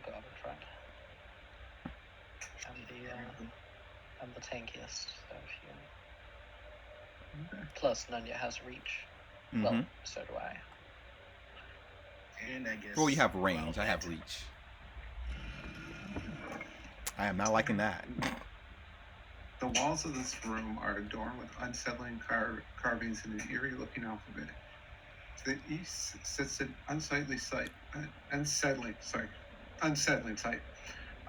go out in front. I'm the tankiest, so if you... Okay. Plus, Nunya has reach. Mm-hmm. Well, so do I. And I guess. Well, you have range. I have reach. I am not liking that. The walls of this room are adorned with unsettling carvings in an eerie-looking alphabet. To the east sits an unsettling sight.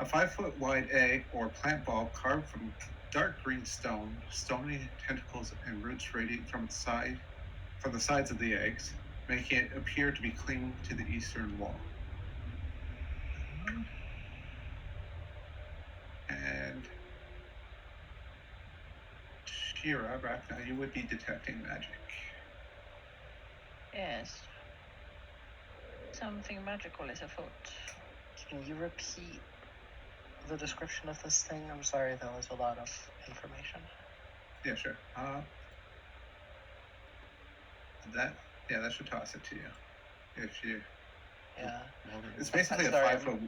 A 5-foot wide egg or plant bulb carved from dark green stone, stony tentacles and roots radiate from the sides of the eggs, making it appear to be clinging to the eastern wall. And Shira, Rachna, you would be detecting magic. Yes. Something magical is afoot. Can you repeat the description of this thing? I'm sorry, that was a lot of information. Yeah, sure. That should toss it to you. If you... Yeah. It's basically I'm sorry, 5 foot...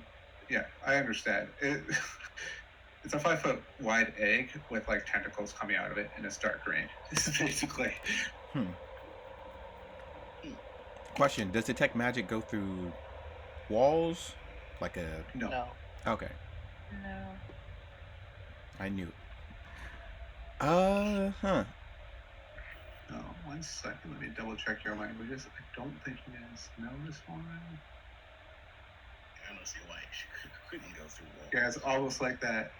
Yeah, I understand. It's a 5 foot wide egg with like tentacles coming out of it, and it's dark green. It's basically... Question: does detect magic go through walls? Like a... No. Okay. No. I knew it. Huh. No, 1 second. Let me double check your languages. I don't think you guys know this one. I don't see why it couldn't go through walls. Yeah, it's almost like that.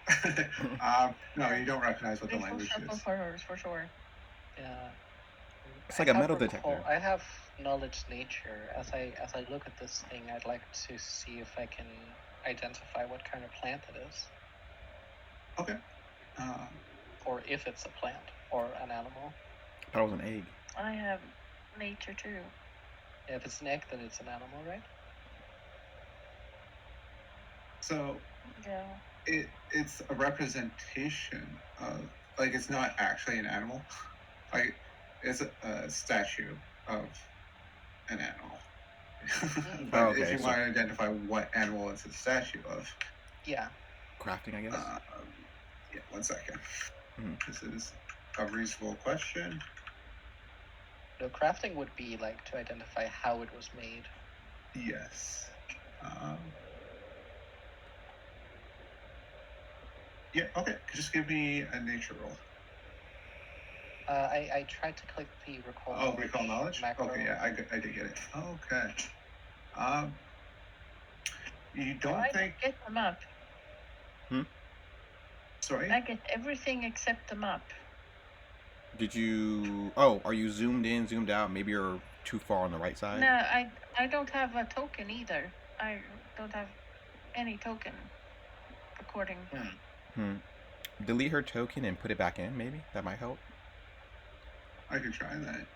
No, you don't recognize what the language is. For sure. Yeah. It's like a metal detector. I have knowledge nature. As I look at this thing, I'd like to see if I can identify what kind of plant it is. Okay. Or if it's a plant or an animal. That was an egg. I have nature too. Yeah, if it's an egg, then it's an animal, right? So Yeah. it's a representation of, like, it's not actually an animal. Like, it's a statue of an animal. But if you want to identify what animal it's a statue of... Yeah. Crafting, I guess? Yeah, 1 second. This is a reasonable question. No, crafting would be, like, to identify how it was made. Yes. Yeah, okay. Just give me a nature roll. I tried to click the recall knowledge. Oh, recall knowledge? Macro. Okay, yeah, I did get it. Okay. You don't I think... get the map. Sorry? I get everything except the map. Did you... Oh, are you zoomed in, zoomed out? Maybe you're too far on the right side? No, I don't have a token either. I don't have any token recording. Delete her token and put it back in, maybe? That might help. I could try that.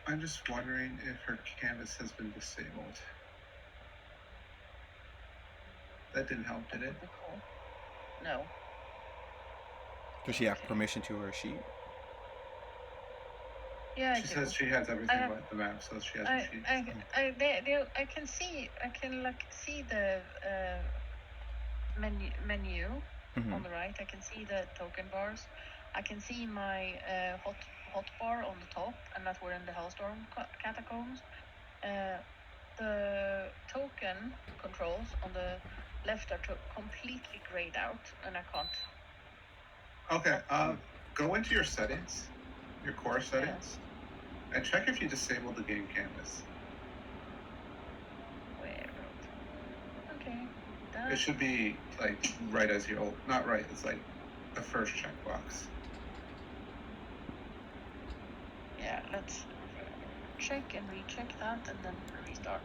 I'm just wondering if her canvas has been disabled. That didn't help, did it? No. Does she have permission to her sheet? Yeah, She says she has everything but the map, so she has a sheet. I can see the menu on the right. I can see the token bars. I can see my hot bar on the top, and that we're in the Hellstorm catacombs. The token controls on the left are completely grayed out, and I can't. Okay, go into your settings, your core settings, and check if you disabled the game canvas. Where? Okay. It should be, like, right as your old... Not right, it's like the first checkbox. Yeah, let's check and recheck that and then restart.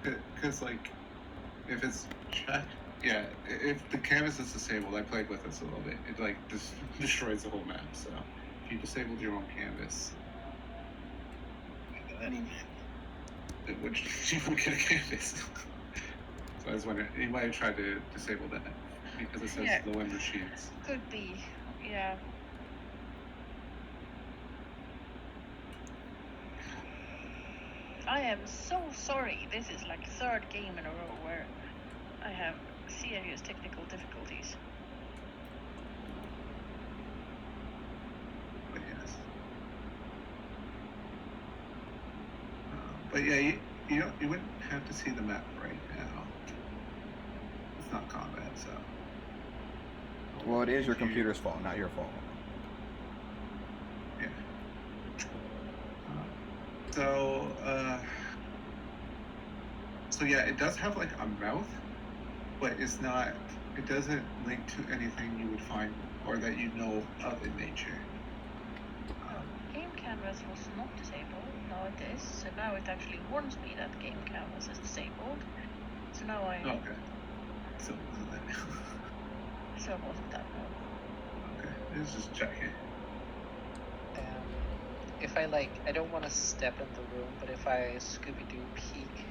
Because, like, if it's checked... Yeah, if the canvas is disabled, I played with this a little bit. It, like, destroys the whole map, so... If you disabled your own canvas... It would, you would get a canvas. So I was wondering, you might have tried to disable that because it says low end machines. Could be, yeah. I am so sorry. This is like third game in a row where I have serious technical difficulties. But yes. But yeah, you wouldn't have to see the map right now. It's not combat, so. Well, it is your computer's fault, not your fault. Yeah. So yeah, it does have like a mouth, but it's not. It doesn't link to anything you would find or that you know of in nature. Game canvas was not disabled. Now it is. So now it actually warns me that game canvas is disabled. So now I. Okay. So it wasn't that. So it wasn't that no. Okay, it's just checking. If I I don't want to step in the room, but if I Scooby-Doo peek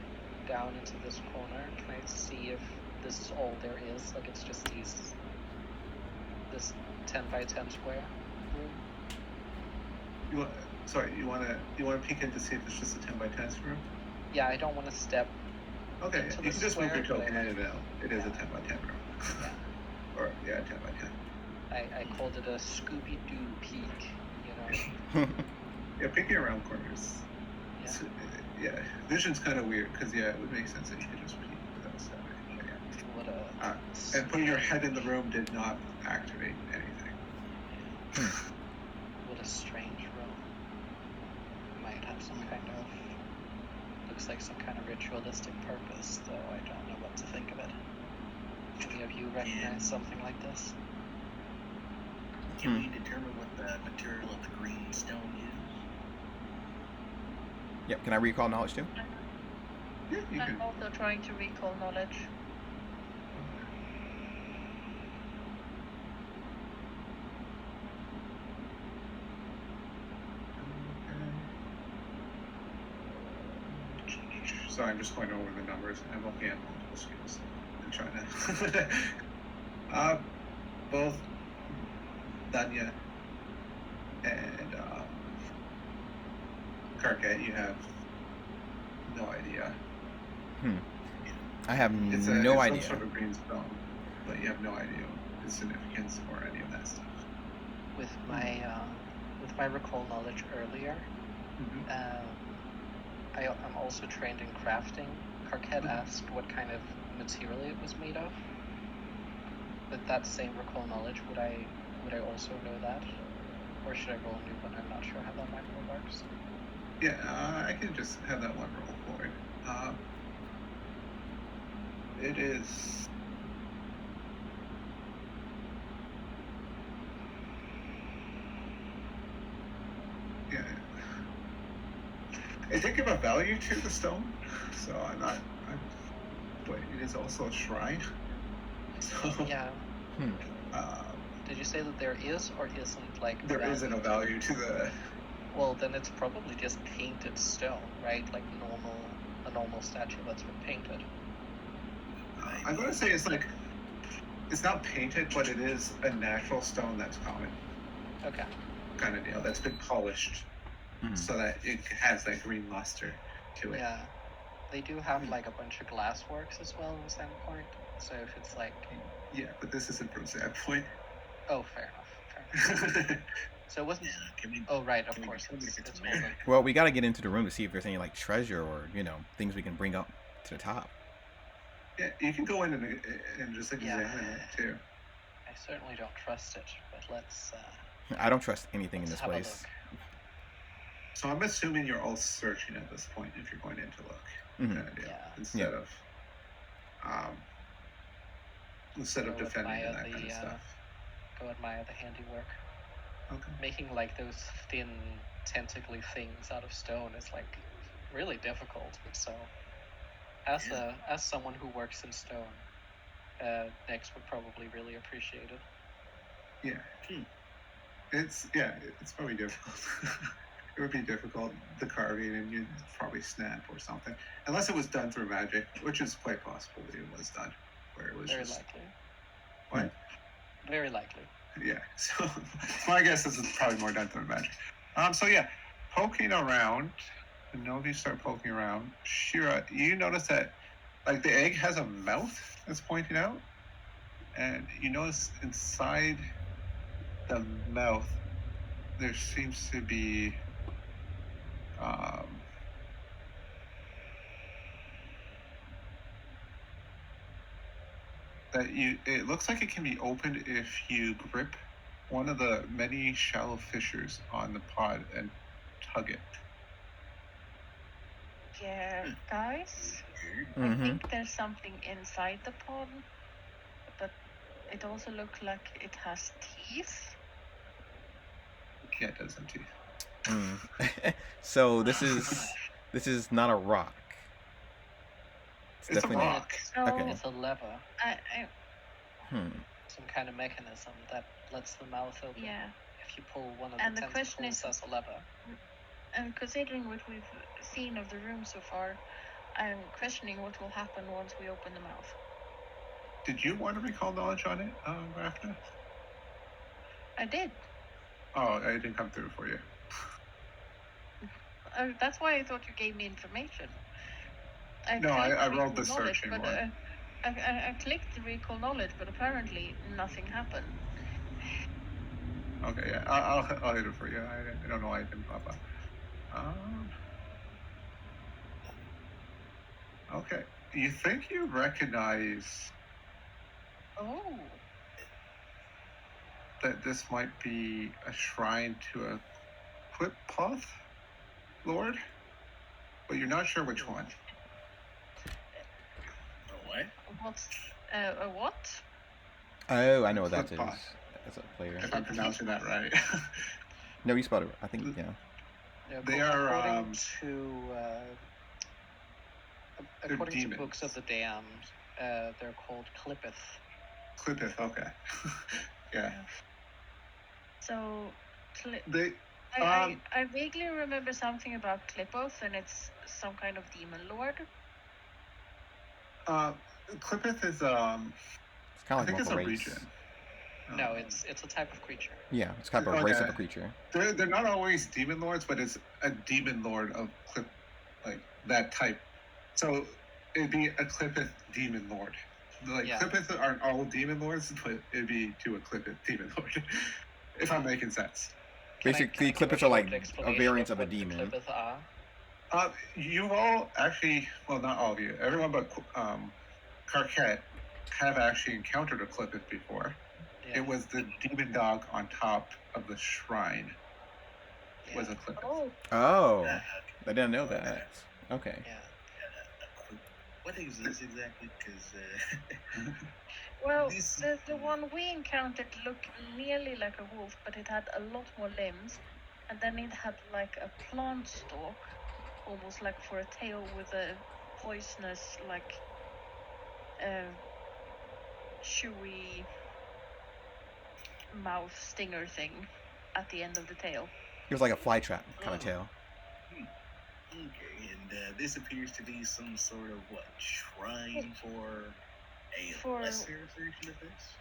down into this corner, can I see if this is all there is? Like it's just this 10 by 10 square room? You want to peek in to see if it's just a 10 by 10 room? Yeah, I don't want to step. Okay, into you the can just move square, your token but in and out. It is a 10 by 10 room. Yeah. Or, yeah, 10 by 10. I called it a Scooby-Doo peek, you know? Yeah, peeking around corners. Yeah. Yeah, vision's kind of weird, because, yeah, it would make sense that you could just peek without stepping. What And putting your head in the room did not activate anything. What a strange room. Might have some kind of... Looks like some kind of ritualistic purpose, though I don't know what to think of it. Any of you recognize something like this? Can we determine what the material of the green stone is? Yep, can I recall knowledge too? Yeah, you I'm can. also trying to recall knowledge. So I'm just going over the numbers. I'm looking at multiple skills and trying to. Both Danya and Karkat, you have no idea. I have It's no idea. Some sort of green stone, but you have no idea its significance or any of that stuff. With my recall knowledge earlier, I'm also trained in crafting. Karkat asked what kind of material it was made of. With that same recall knowledge, would I also know that? Or should I roll a new one? I'm not sure how that macro works. Yeah, I can just have that one roll for it. It is... Yeah. It did give a value to the stone, so but it is also a shrine. So, yeah. Did you say that there is or isn't like there isn't a value to the? Well, then it's probably just painted stone, right? Like a normal statue that's been painted. I'm going to say it's not painted, but it is a natural stone that's common. Okay. Kind of deal that's been polished, so that it has that green luster to it. Yeah. They do have like a bunch of glassworks as well in Sandpoint. So if it's like... Yeah, but this isn't from Sandpoint. Oh, fair enough. So it wasn't... Oh, right, of course. It's well, we got to get into the room to see if there's any like treasure or, things we can bring up to the top. Yeah, you can go in and just examine it too. I certainly don't trust it, but let's... I don't trust anything in this place. So I'm assuming you're all searching at this point if you're going in to look. Instead of defending and that kind of stuff. Go admire the handiwork. Okay. Making like those thin, tentacly things out of stone is like really difficult. So, as someone who works in stone, Nex would probably really appreciate it. Yeah. It's probably difficult. It would be difficult, the carving, and you'd probably snap or something. Unless it was done through magic, which is quite possible that it was done. Where it was Very just... likely. What? Very likely. Yeah, so my guess is it's probably more done through magic. So yeah, poking around, the Novi start poking around. Shira, you notice that, like, the egg has a mouth that's pointing out, and you notice inside the mouth there seems to be it looks like it can be opened if you grip one of the many shallow fissures on the pod and tug it. Yeah, guys, I Mm-hmm. think there's something inside the pod, but it also looks like it has teeth. Yeah, it does have teeth. So this is not a rock. It's definitely a rock. Okay. It's a lever. Hmm. Some kind of mechanism that lets the mouth open. Yeah. If you pull one of And the the question tentacles is- as a lever. And considering what we've seen of the room so far, I'm questioning what will happen once we open the mouth. Did you want to recall knowledge on it, Rafna? I did. Oh, I didn't come through for you. That's why I thought you gave me information. I rolled the searching one. I clicked the recall knowledge, but apparently nothing happened. Okay, yeah, I'll hit it for you. I don't know why it didn't pop up. Okay, you think you recognize that this might be a shrine to a Quippoth Lord, but you're not sure which one. A what? What's a what? Oh, I know what that is. Quippoth. That's a player. If I'm pronouncing that right. No, you spelled it. I think They are according to according to demons. books of the damned, they're called Clippeth. Clippeth, okay. Yeah. So, They I vaguely remember something about Clippoth, and it's some kind of demon lord. Clippeth is it's kind of I think it's a a race. region. No, it's a type of creature. Yeah, it's kind of a race of a creature. They're not always demon lords, but it's a demon lord of like that type. So it'd be a Clippeth demon lord. Like Clippeth aren't all demon lords, but it'd be to a Clippeth demon lord. If I'm making sense. Basically, Clippeths are like a variant of a demon. You've all actually, well, not all of you, everyone but Carquette have actually encountered a Clippeth before. Yeah. It was the demon dog on top of the shrine. Was a Clippeth. Oh, I didn't know that. Okay. Yeah. What is this exactly? Because well, the one we encountered looked nearly like a wolf, but it had a lot more limbs, and then it had like a plant stalk, almost like for a tail with a poisonous, like, chewy mouth stinger thing at the end of the tail. It was like a flytrap kind of tail. Okay, and this appears to be some sort of shrine for a lesser version of this?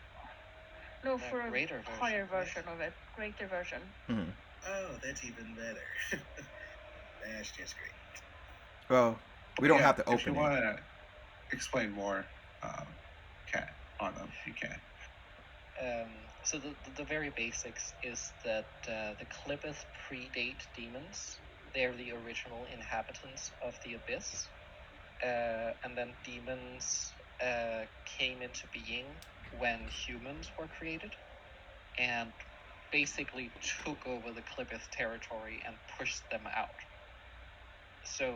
No, for a greater higher version of it, greater version. Mm-hmm. Oh, that's even better. That's just great. Well, we don't have to open it. If you want to explain more, Kat, on them, you can. So the very basics is that the Clippeth predate demons. They're the original inhabitants of the abyss. And then demons came into being when humans were created and basically took over the Clippeth territory and pushed them out. So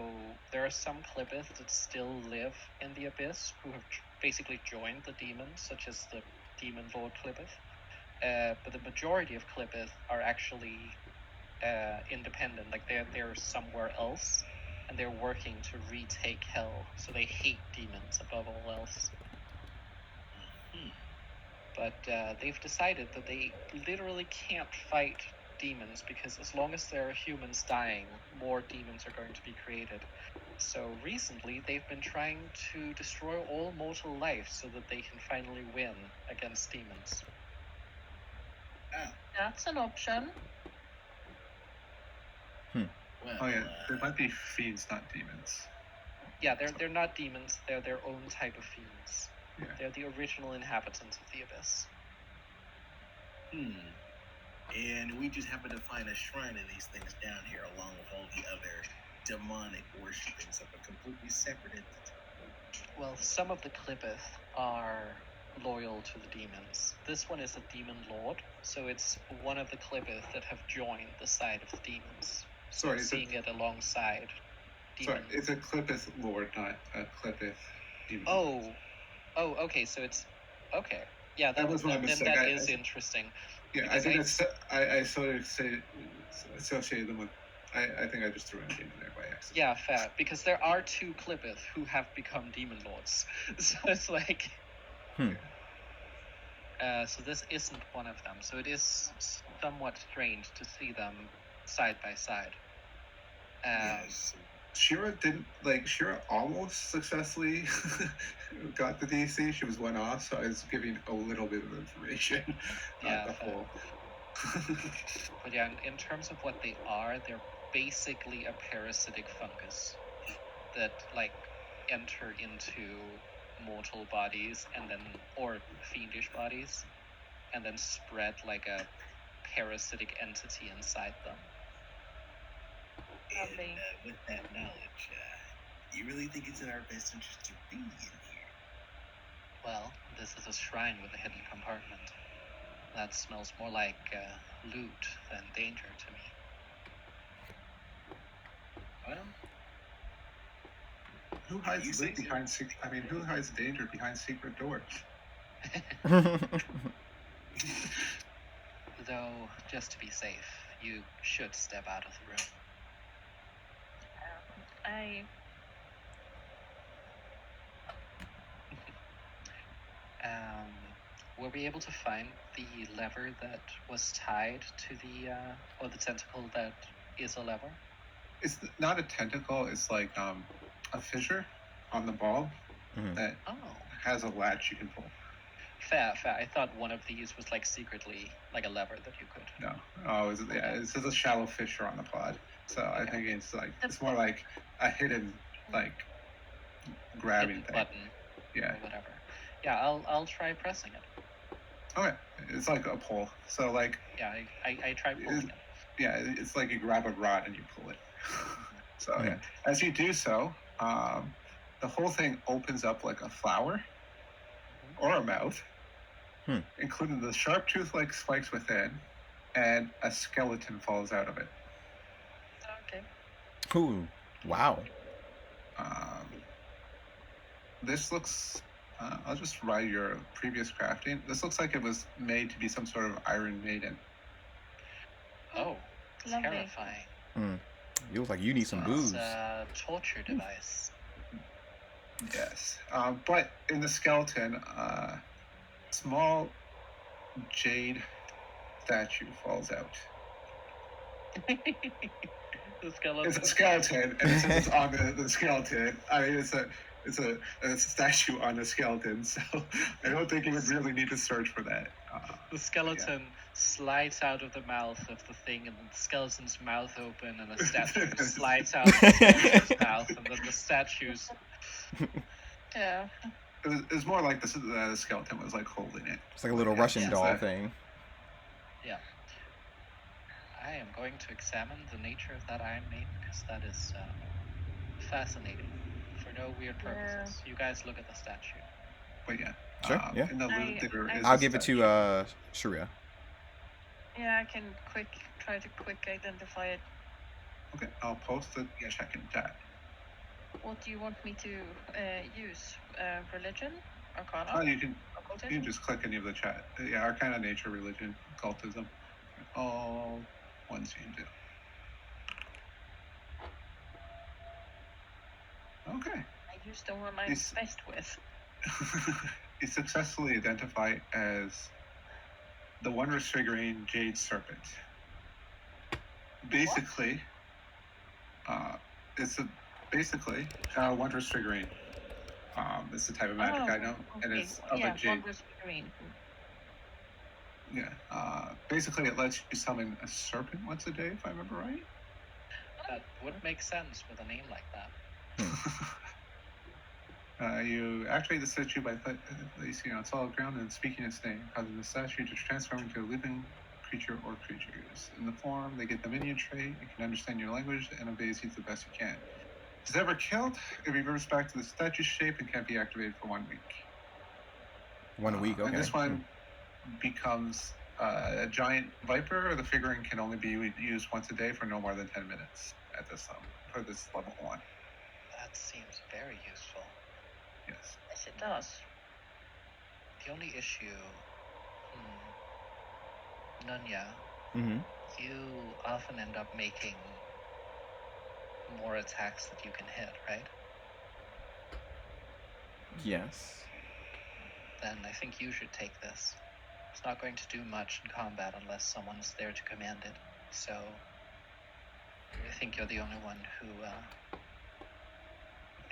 there are some Clippeth that still live in the abyss who have basically joined the demons, such as the demon lord Clippeth. But the majority of Clippeth are actually independent, like they're somewhere else, and they're working to retake hell. So they hate demons above all else. But they've decided that they literally can't fight demons because as long as there are humans dying, more demons are going to be created. So recently, they've been trying to destroy all mortal life so that they can finally win against demons. That's an option. Well, Oh yeah, they might be fiends, not demons. Yeah, they're not demons. They're their own type of fiends. Yeah. They're the original inhabitants of the abyss. And we just happen to find a shrine of these things down here, along with all the other demonic worshipings of a completely separate entity. Well, some of the Clippeth are loyal to the demons. This one is a demon lord, so it's one of the Clippeth that have joined the side of the demons. So Sorry, seeing it alongside demons. Sorry, it's a Clippeth lord, not a Clippeth demon. Oh, okay. So it's okay. Yeah, that was my mistake. Then that is interesting. Yeah, I did. I sort of associated them with. I think I just threw a demon there by accident. Yeah, fair. Because there are two Clippeth who have become demon lords, so it's like. So this isn't one of them. So it is somewhat strange to see them side by side. Yes. Shira almost successfully got the DC. She was one off, so I was giving a little bit of information. Yeah, the whole. But yeah, in terms of what they are, they're basically a parasitic fungus that enter into mortal bodies or fiendish bodies, and then spread like a parasitic entity inside them. And with that knowledge, you really think it's in our best interest to be in here? Well, this is a shrine with a hidden compartment. That smells more like loot than danger to me. Well, who hides loot behind? Who hides danger behind secret doors? Though, just to be safe, you should step out of the room. Were we able to find the lever that was tied to or the tentacle that is a lever? It's not a tentacle. It's like a fissure on the bulb that has a latch you can pull. Fair. I thought one of these was secretly a lever that you could. No. Oh, it's a shallow fissure on the pod. So okay. I think it's more like a hidden grabbing hidden thing. Button. Yeah. Or whatever. Yeah, I'll try pressing it. Okay. It's like a pull. So yeah, I try pulling it. Yeah, it's like you grab a rod and you pull it. So yeah, as you do so, the whole thing opens up like a flower or a mouth, including the sharp tooth-like spikes within, and a skeleton falls out of it. Okay. Ooh, wow. This looks. I'll just write your previous crafting. This looks like it was made to be some sort of Iron Maiden. Oh, lovely. Terrifying. You look like you need some booze. It's a torture device. Yes, but in the skeleton, small jade statue falls out. The skeleton. It's a skeleton, and it's on the skeleton. I mean, it's a statue on a skeleton, so I don't think you would really need to search for that. The skeleton slides out of the mouth of the thing, and the skeleton's mouth open, and the statue slides out of the skeleton's mouth, and then the statue's... Yeah. It was more like the skeleton was holding it. It's like a little Russian doll thing. Yeah. I am going to examine the nature of that Iron Maiden, because that is fascinating. For no weird purposes. You guys look at the statue. But yeah. Sure, yeah. I'll give it to Sharia. Yeah, I can try to identify it. Okay, I'll post the check in chat. What do you want me to use? Religion? Arcana? Oh, you can just click any of the chat. Yeah, Arcana, Nature, Religion, Occultism. All ones you can do. Okay. I used the one I'm best with. You successfully identify as the Wondrous Figurine Jade Serpent. Basically, it's a Wondrous Figurine. It's the type of magic I know, and it's of a jade. Wondrous Figurine. Yeah. Basically, it lets you summon a serpent once a day, if I remember right. That would make sense with a name like that. You activate the statue by placing it on solid ground and speaking its name, causing the statue to transform into a living creature or creatures. In the form, they get the minion trait, it can understand your language, and obeys you the best you can. If it's ever killed, it reverts back to the statue shape and can't be activated for 1 week. 1 week, okay. And this one becomes a giant viper, or the figurine can only be used once a day for no more than 10 minutes at this level, for this level 1. That seems very useful. Yes. Yes, it does. The only issue, Nunya, Mm-hmm. you often end up making more attacks that you can hit, right? Yes. Then I think you should take this. It's not going to do much in combat unless someone's there to command it. So I think you're the only one who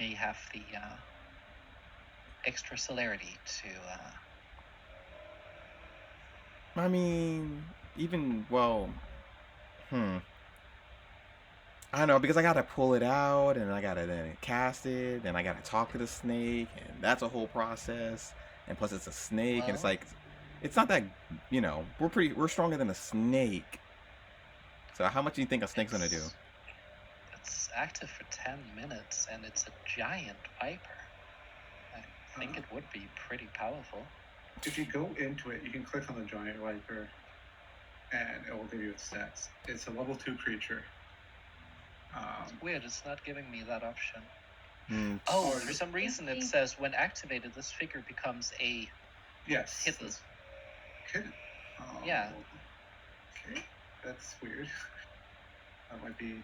may have the extra celerity to. I mean, even, well, I don't know, because I gotta pull it out, and I gotta then cast it, and I gotta talk to the snake, and that's a whole process. And plus, it's a snake, and it's Well- like, it's not that, we're stronger than a snake. So how much do you think a snake's gonna do? It's active for 10 minutes, and it's a giant viper. I think it would be pretty powerful. If you go into it, you can click on the giant viper, and it will give you its stats. It's a level 2 creature. Weird, it's not giving me that option. Hmm. Oh, Or- for some reason it says when activated, this figure becomes a Yes. hidden. Hidden. Oh, Yeah. Okay, that's weird. That might be.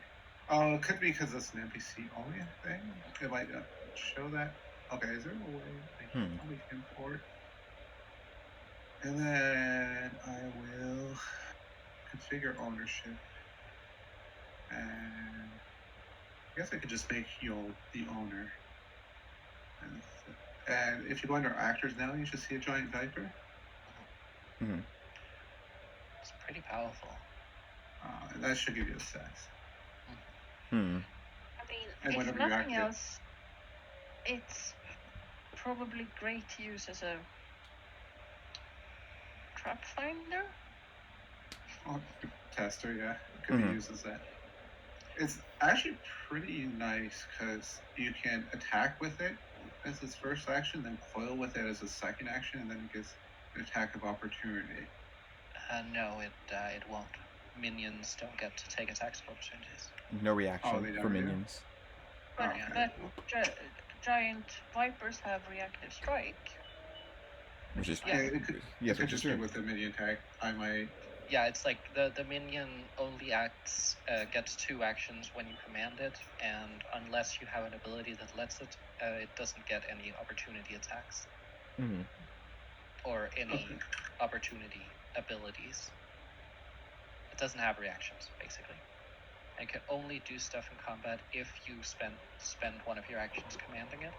Oh, it could be because it's an NPC only thing. It might not show that. Okay, is there a way I can probably import? And then I will configure ownership. And I guess I could just make you the owner. And if you go under actors now, you should see a giant viper. Mm-hmm. It's pretty powerful. And that should give you a stats. I mean, And if whenever you nothing activate- else, it's probably great to use as a trap finder. Oh, tester, yeah. It could be used as that. It's actually pretty nice because you can attack with it as its first action, then coil with it as a second action, and then it gets an attack of opportunity. No, it won't. Minions don't get to take attacks of opportunities. No reaction they for never do? minions. But, Okay. but giant vipers have reactive strike. Which is Yeah, it could, yes, it could which is just be true. with the minion tag. I might. Yeah, it's like the minion only gets 2 actions when you command it, and unless you have an ability that lets it, it doesn't get any opportunity attacks Mm-hmm. or any Okay. opportunity abilities. It doesn't have reactions, basically. It can only do stuff in combat if you spend one of your actions commanding it,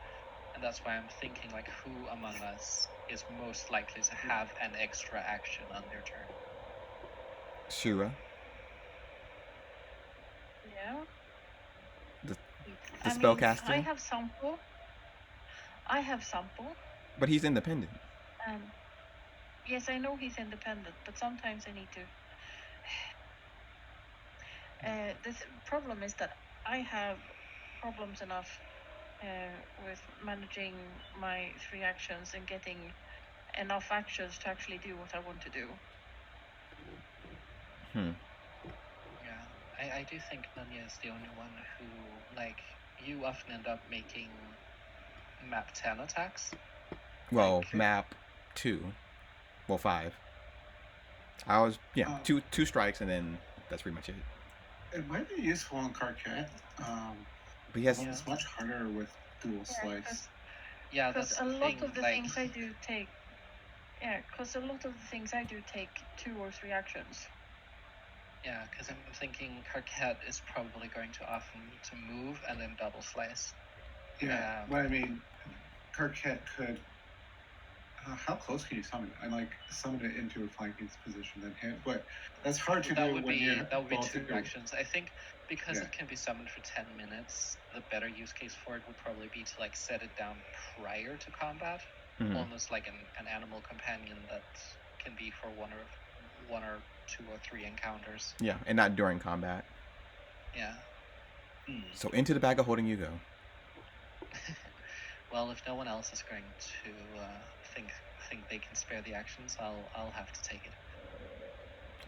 and that's why I'm thinking like who among us is most likely to have an extra action on their turn. Shura. Yeah. The I mean, spellcaster. I have sample. But he's independent. Yes, I know he's independent, but sometimes I need to. The problem is that I have problems enough with managing my 3 actions and getting enough actions to actually do what I want to do. Yeah, I do think Nunya is the only one who, like, you often end up making map 10 attacks. Well, Okay. map 2. Well, 5. I was two strikes, and then that's pretty much it. It might be useful in Carquette. But yes, It's much harder with dual slice. Yeah, Because that's a the lot thing, of the like, things I do take. Yeah, because a lot of the things I do take 2 or 3 actions. yeah, because I'm thinking Carquette is probably going to often need to move and then double slice. Yeah, but I mean, Carquette could How close can you summon it? I like summon it into a flanking position, then hit. But that's hard to That do would when be you're that would be both 2 in- actions. I think because Yeah. it can be summoned for 10 minutes, the better use case for it would probably be to like set it down prior to combat, Mhm. almost like an animal companion that can be for one or 2 or 3 encounters. Yeah, and not during combat. Yeah. So into the bag of holding you go. Well, if no one else is going to think they can spare the actions, I'll have to take it.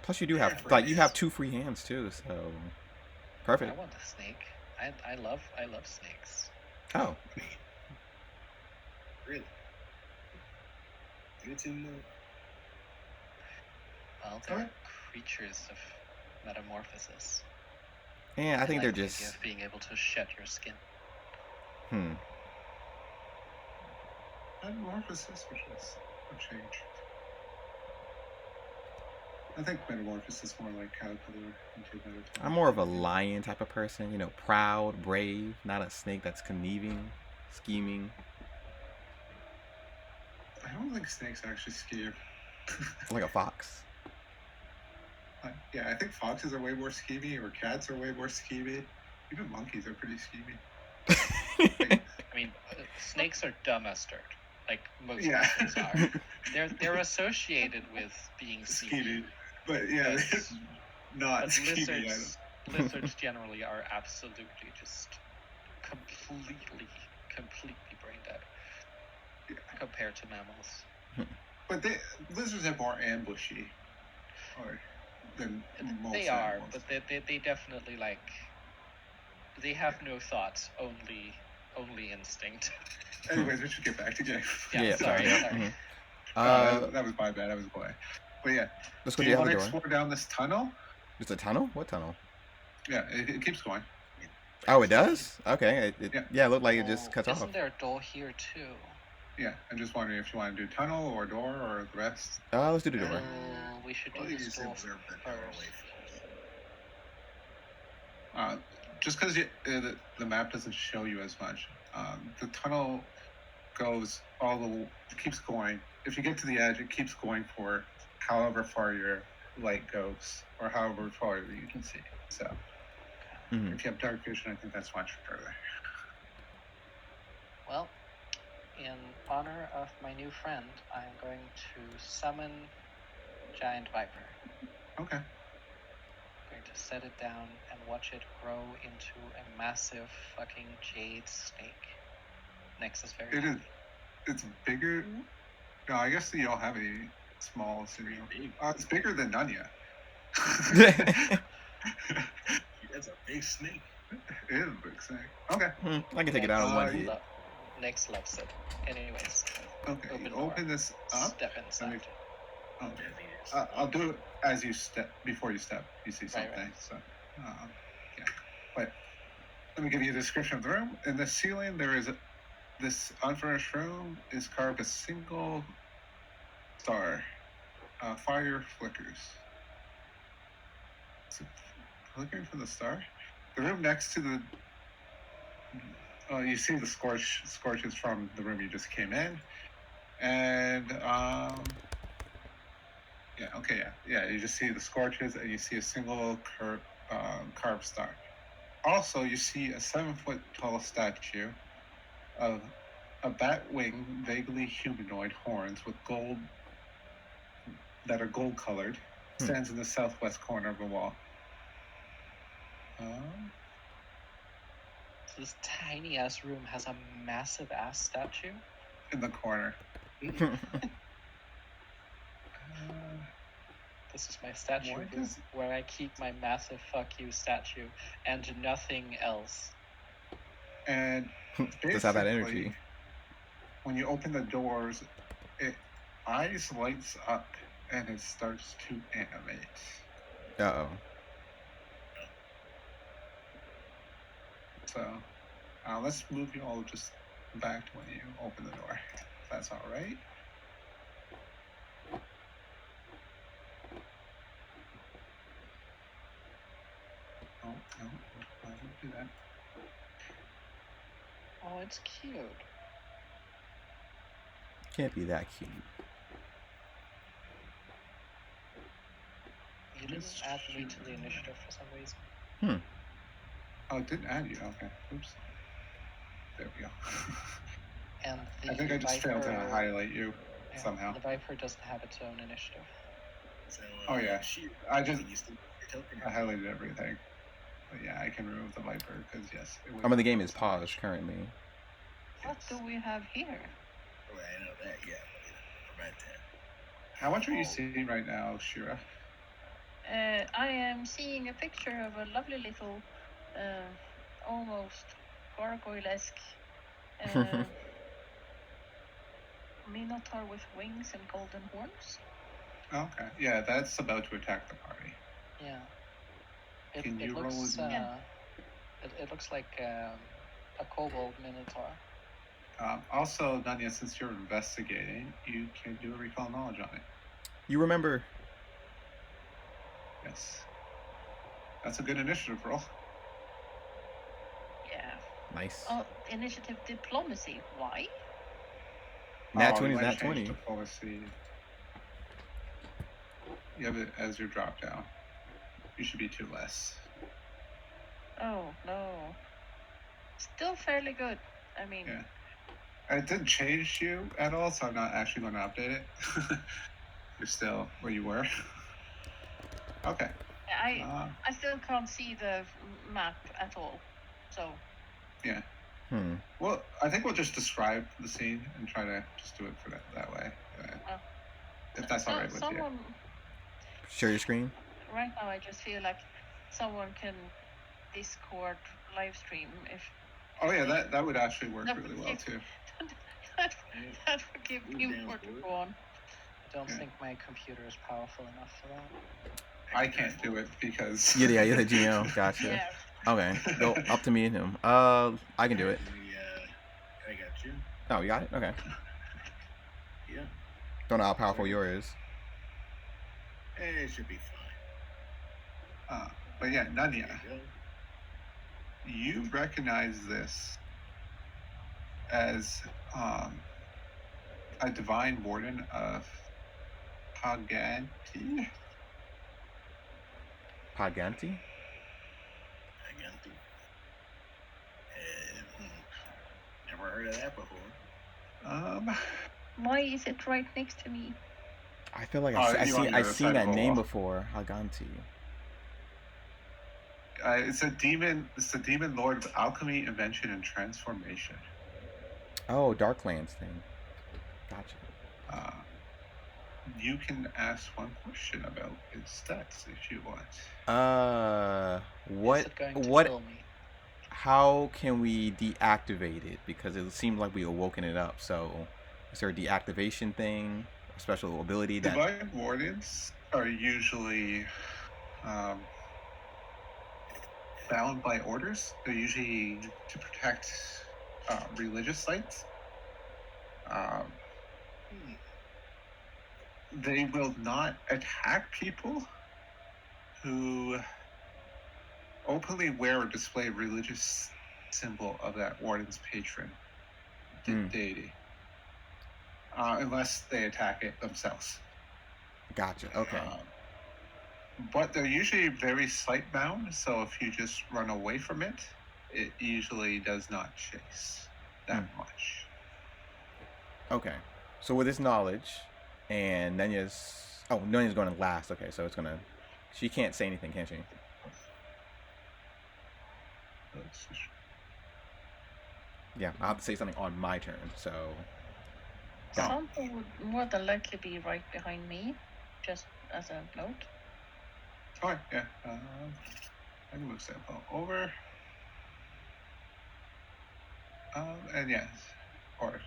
Plus, you do have Yeah, like you have 2 free hands too, so I perfect. want a snake. I love snakes. Oh, Really? Good to know. Well, they're creatures of metamorphosis. and I think like they're the idea just of being able to shed your skin. Metamorphosis, which is a change. I think metamorphosis is more like caterpillar into metamorphosis. I'm more of a lion type of person, you know, proud, brave, not a snake that's conniving, scheming. I don't think snakes actually scare. Like a fox. Yeah, I think foxes are way more schemy, or cats are way more schemy. Even monkeys are pretty schemy. I mean, snakes are dumb as dirt. Like most Yeah. snakes are. They're associated with being schemy. But yeah, But- they're not But schemy. lizards generally are absolutely just completely brain dead compared to mammals. But lizards are more ambushy, than most They are, animals. but they definitely like they have no thoughts, only instinct. Anyways, we should get back to game. Yeah, sorry. Mhm. That was my bad. I was quiet. But yeah, Let's go do to you the want other to door. explore down this tunnel? It's a tunnel? What tunnel? Yeah, it keeps going. Oh, it does? Okay. Yeah. It looked like it just cuts Isn't off. there a door here too? Yeah, I'm just wondering if you want to do tunnel or door or the rest. Let's do the door. We should do Please this door observe the doorway first. first. Just because the map doesn't show you as much, the tunnel keeps going. If you get to the edge, it keeps going for however far your light goes, or however far you can see. So Mhm. if you have dark vision, I think that's much further. Well, in honor of my new friend, I'm going to summon Giant Viper. Okay. I'm going to set it down and watch it grow into a massive fucking jade snake. Next is very happy. It's bigger. No, I guess you don't have any small. It's bigger than Nunya. That's a big snake. It is a big snake. Okay. I can take it out in one hit. Next loves it. Anyways. Okay. Open this up. Step inside. I'll do it as you step. Before you step, you see something. Right. So, yeah. But let me give you a description of the room. In the ceiling, there is this unfurnished room is carved a single star. Fire flickers. Is it flickering from the star? The room next to the. You see the scorches from the room you just came in, and you just see the scorches, and you see a single carved star. Also, you see a 7-foot tall statue of a bat wing, vaguely humanoid horns with gold that are gold colored, stands in the southwest corner of the wall. So this tiny ass room has a massive ass statue in the corner. This is my statue room where I keep my massive fuck you statue and nothing else. And just have that energy. When you open the doors, eyes lights up and it starts to animate. Uh-oh. So, let's move you all just back to when you open the door. If that's all right. Oh, no, I won't do that. Oh, it's cute. Can't be that cute. You didn't add me to the initiative for some reason. Oh, it didn't add you. Okay. Oops. There we go. And the I think I just failed to Viper- highlight you yeah, somehow. The Viper doesn't have its own initiative. So, Oh, yeah. Shoot. I just- Can you still get your token? I highlighted everything. But yeah, I can remove the Viper because yes. It I mean, the game was is paused currently. What do we have here? Well, I know that, yeah. But, right there. How much are you seeing right now, Shira? I am seeing a picture of a lovely little, almost gargoyle-esque minotaur with wings and golden horns. Okay. Yeah, that's about to attack the party. Yeah. Can you roll looks, with me? it looks like a kobold minotaur. Also, Nanya, since you're investigating, you can do a recall knowledge on it. You remember? Yes. That's a good initiative roll. Yeah. Nice. Oh, initiative diplomacy. Why? Nat Oh, 20 you is might nat change 20. Diplomacy. You have it as your drop down. You should be 2 less. Oh no. Still fairly good. I mean, Yeah. It didn't change you at all, so I'm not actually going to update it. You're still where you were. Okay. I still can't see the map at all. So. Yeah. Hmm. Well, I think we'll just describe the scene and try to just do it for that way. If that's all right with you. Share your screen. Right now, I just feel like someone can Discord live stream if. Oh yeah, that would actually work really well too. that would give me more to go on. I don't think my computer is powerful enough for that. I can't do it because. Yeah, you're the GM. Gotcha. Yeah. Okay, go up to me and him. I can do it. I got you. Oh, you got it? Okay. Yeah. Don't know how powerful yours is. It should be fine. But yeah, Nanya, There you go. you recognize this as a divine warden of Paganti. Paganti? I got you. Never heard of that before. Why is it right next to me? I feel like Oh, I've you on your seen side that of the name wall. before. Haganti. It's a demon. It's the demon lord of alchemy, invention, and transformation. Oh, Darklands thing. Gotcha. You can ask one question about its stats if you want. Is it going to kill me? How can we deactivate it? Because it seemed like we awoken it up. So, is there a deactivation thing? A special ability that? Divine wardens are usually bound by orders. They're usually to protect religious sites. They will not attack people who openly wear or display a religious symbol of that warden's patron deity, unless they attack it themselves. Gotcha. Okay. But they're usually very sight bound, so if you just run away from it, it usually does not chase that much. Okay. So with this knowledge, and Nenya's going to last. Okay, so it's gonna. She can't say anything, can she? Yeah, I'll have to say something on my turn. So. Someone would more than likely be right behind me, just as a note. Oh yeah. I can move Sandpoint over. And yes, or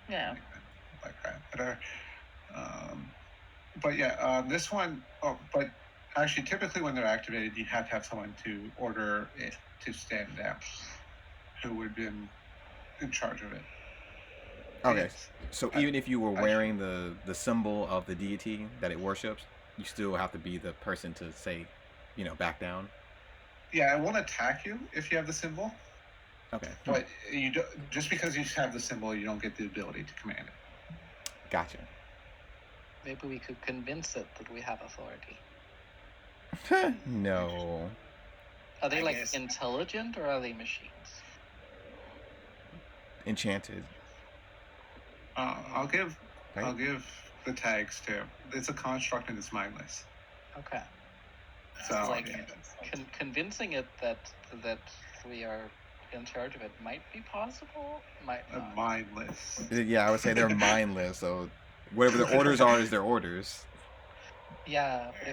Yeah. like that. But yeah, this one. Oh, but actually, typically when they're activated, you have to have someone to order it to stand down, who would have been in charge of it. Okay, so even if you were wearing the symbol of the deity that it worships, you still have to be the person to say, back down. Yeah, it won't attack you if you have the symbol. Okay. But you do, just because you have the symbol, you don't get the ability to command it. Gotcha. Maybe we could convince it that we have authority. No. Are they I like guess- intelligent or are they machines? Enchanted. I'll give Right? the tags to. It's a construct and it's mindless. Okay. So like- yeah. Convincing it that we are in charge of it might be possible. Might not. Mindless. Yeah, I would say they're mindless. So whatever their orders are is their orders. Yeah, but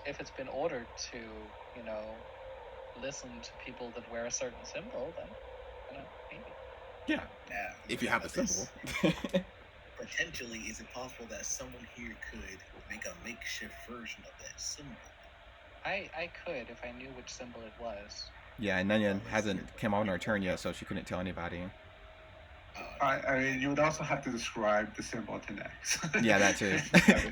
if it's been ordered to, listen to people that wear a certain symbol, then maybe. Yeah. Now, If you have the this, symbol. potentially, is it possible that someone here could make a makeshift version of that symbol? I could if I knew which symbol it was. Yeah, and Nanya hasn't come on her turn yet, so she couldn't tell anybody. I mean, you would also have to describe the symbol to Nex. Yeah, that too.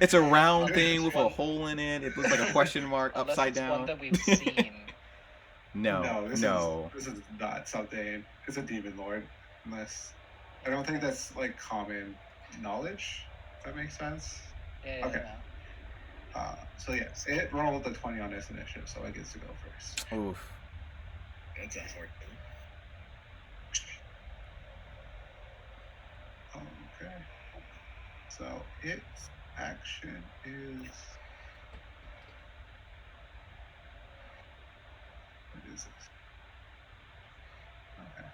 It's a round thing with a hole in it. It looks like a question mark Unless upside it's down. one that we've seen. No. This is not something. It's a demon lord, unless I don't think that's like common knowledge. If that makes sense. Yeah. Okay. So yes, it rolled a 20 on this initiative, so it gets to go first. Oof. That's unfortunate. Okay. So its action is. What is this? Okay.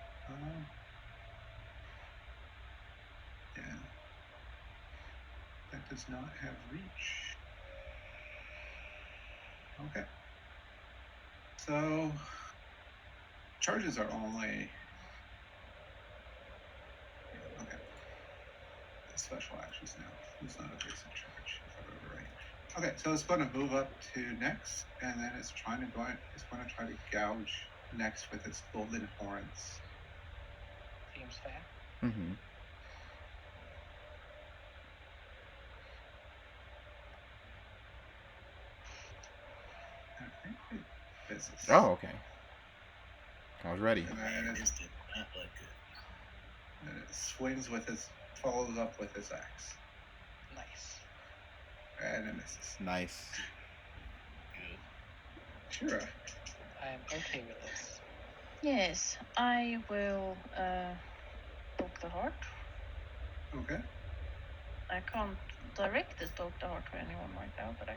Yeah. That does not have reach. Okay. So charges are only. Okay. The special actions now. It's not a basic charge, if I remember right. Okay, so it's going to move up to Nex, and then it's going to try to gouge Nex with its golden horns. Seems fair. Mm-hmm. I think it misses. Oh, okay. I was ready. And then This did not look good. it swings with its, follows up with its axe, Nice. and it misses. Nice. Good. Shira. I am okay with this. Yes, I will poke the heart. Okay. I can't direct this poke the heart to anyone right now, but I.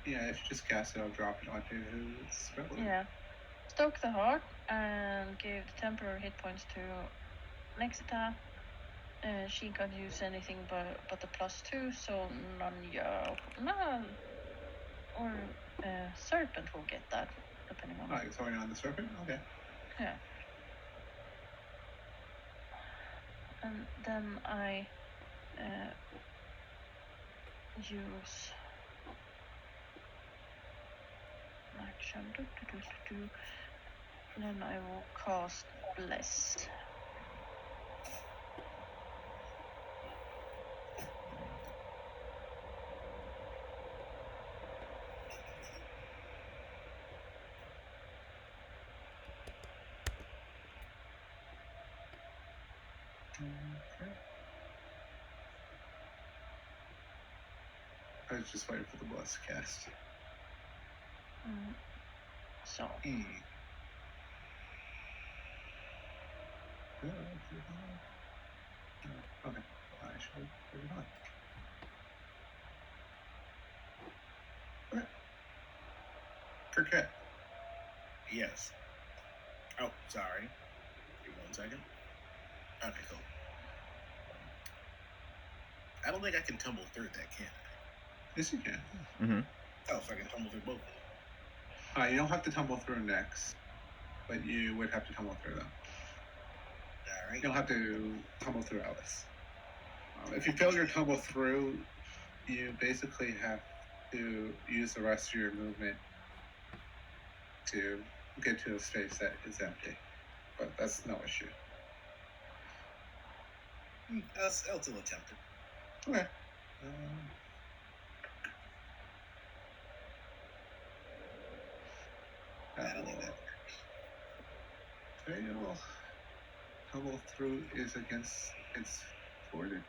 Yeah, if you just cast it, I'll drop it onto its relative. Yeah. Stoke the heart and give the temporary hit points to Nexita. She can't use anything but the +2, so None or Serpent will get that, depending on. Oh, you're throwing on the serpent? Okay. Yeah. And then I use action. Then I will cast Bless. Okay. I was just waiting for the bless cast. So. Okay. I shall put it on. Okay. Cricket. Yes. Oh, sorry. Give me 1 second. Okay, cool. I don't think I can tumble through that, can I? Yes, you can. Mm-hmm. Oh, so I can tumble through both of them. You don't have to tumble through next, but you would have to tumble through them. All right. You don't have to tumble through Alice. If you fail your tumble through, you basically have to use the rest of your movement to get to a space that is empty. But that's no issue. I'll still attempt it. Okay. I don't think that works. fail. Tumble through is against its fortitude,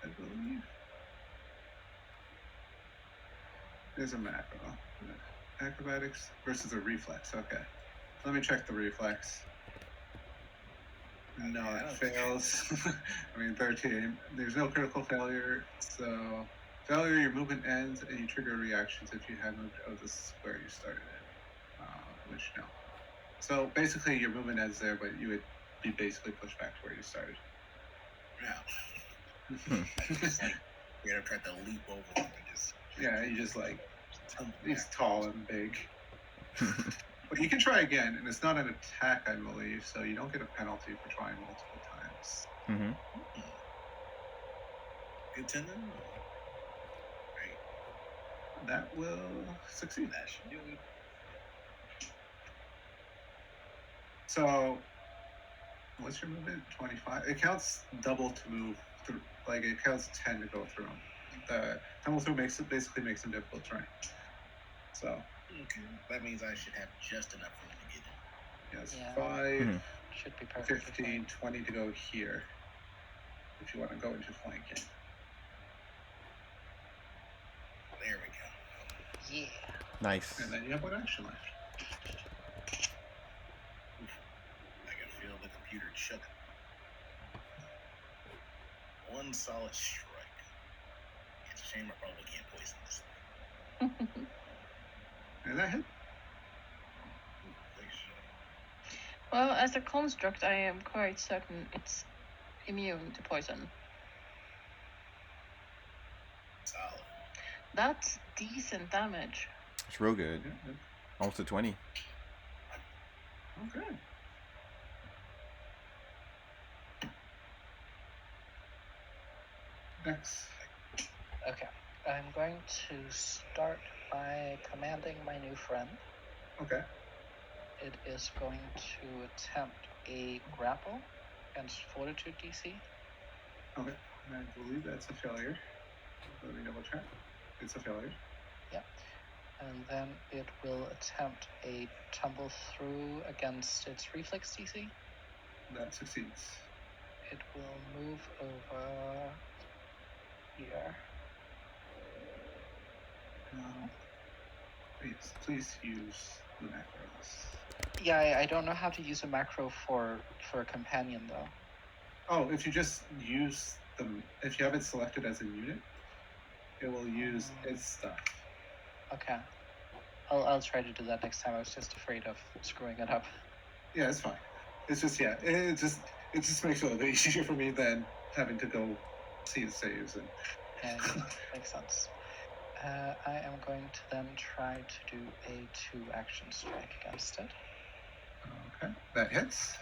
I believe. There's a macro. Acrobatics versus a reflex. Okay. Let me check the reflex. No, Yeah, I it don't fails. I mean, 13. There's no critical failure, so failure, your movement ends, and you trigger reactions if you have moved out of the square you started in. Which, no. So basically, your movement ends there, but you would be basically pushed back to where you started. Yeah. Just like you're gonna try to leap over him and just Yeah, you just like tumble he's back. tall and big. But you can try again, and it's not an attack, I believe, so you don't get a penalty for trying multiple times. Mm-hmm. Good to know. Right. That will succeed. That should do it. So, what's your movement? 25. It counts double to move through. Like it counts 10 to go through them. The tumble through basically makes them difficult terrain. So, Okay. That means I should have just enough room to get in. yes, Yeah. 5, Mhm. Should be perfect. 15, 20 to go here. If you want to go into flanking. There we go. Yeah. Nice. And then you have one action left. I can feel the computer chugging. One solid strike. It's a shame I probably can't poison this thing. And that hit. Well, as a construct, I am quite certain it's immune to poison. Solid. That's decent damage. It's real good. Yeah, Almost a 20. okay. Next. Okay. I'm going to start by commanding my new friend. Okay. It is going to attempt a grapple against Fortitude DC. Okay. And I believe that's a failure. Let me double check. It's a failure. Yep. And then it will attempt a tumble through against its reflex DC. That succeeds. It will move over here. Please use the macros. Yeah, I don't know how to use a macro for a companion though. Oh, if you just use if you have it selected as a unit, it will use its stuff. Okay. I'll try to do that next time. I was just afraid of screwing it up. Yeah, it's fine. It's just it just makes it a little bit easier for me than having to go see the saves and. Yeah, makes sense. I am going to then try to do a 2-action strike against it. Okay, that hits.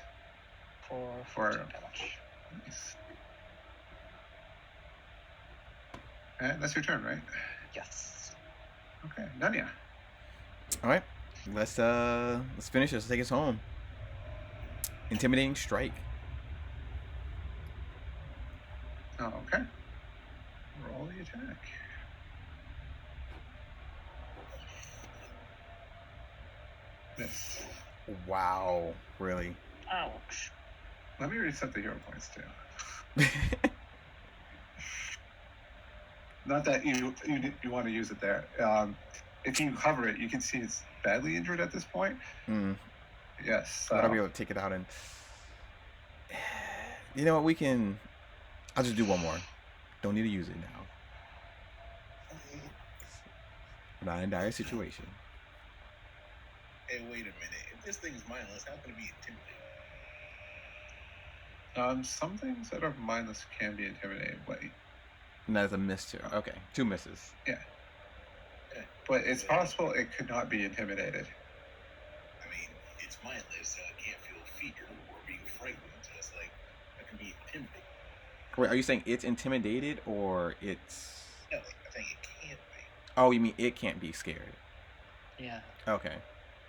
For 14 damage. Nice. And that's your turn, right? Yes. Okay, Nanya. All right. Let's finish this. Take us home. Intimidating strike. Okay. Roll the attack. Miss. Wow. Really? Ouch. Let me reset the hero points too. Not that you want to use it there. If you hover it, you can see it's badly injured at this point. Mm. Yes. But I'll be able to take it out and. You know what? We can. I'll just do one more. Don't need to use it now. I'm not in a dire situation. Hey, wait a minute. If this thing's mindless, how can it be intimidating? Some things that are mindless can be intimidated. Wait. And that is a miss too. Okay, 2 misses. Yeah. But it's possible it could not be intimidated. I mean, it's mindless, so it can't feel fear or being frightened. So it's like, that can be intimidating. Wait, are you saying it's intimidated or it's? No, like, I think it can't be. Oh, you mean it can't be scared? Yeah. Okay.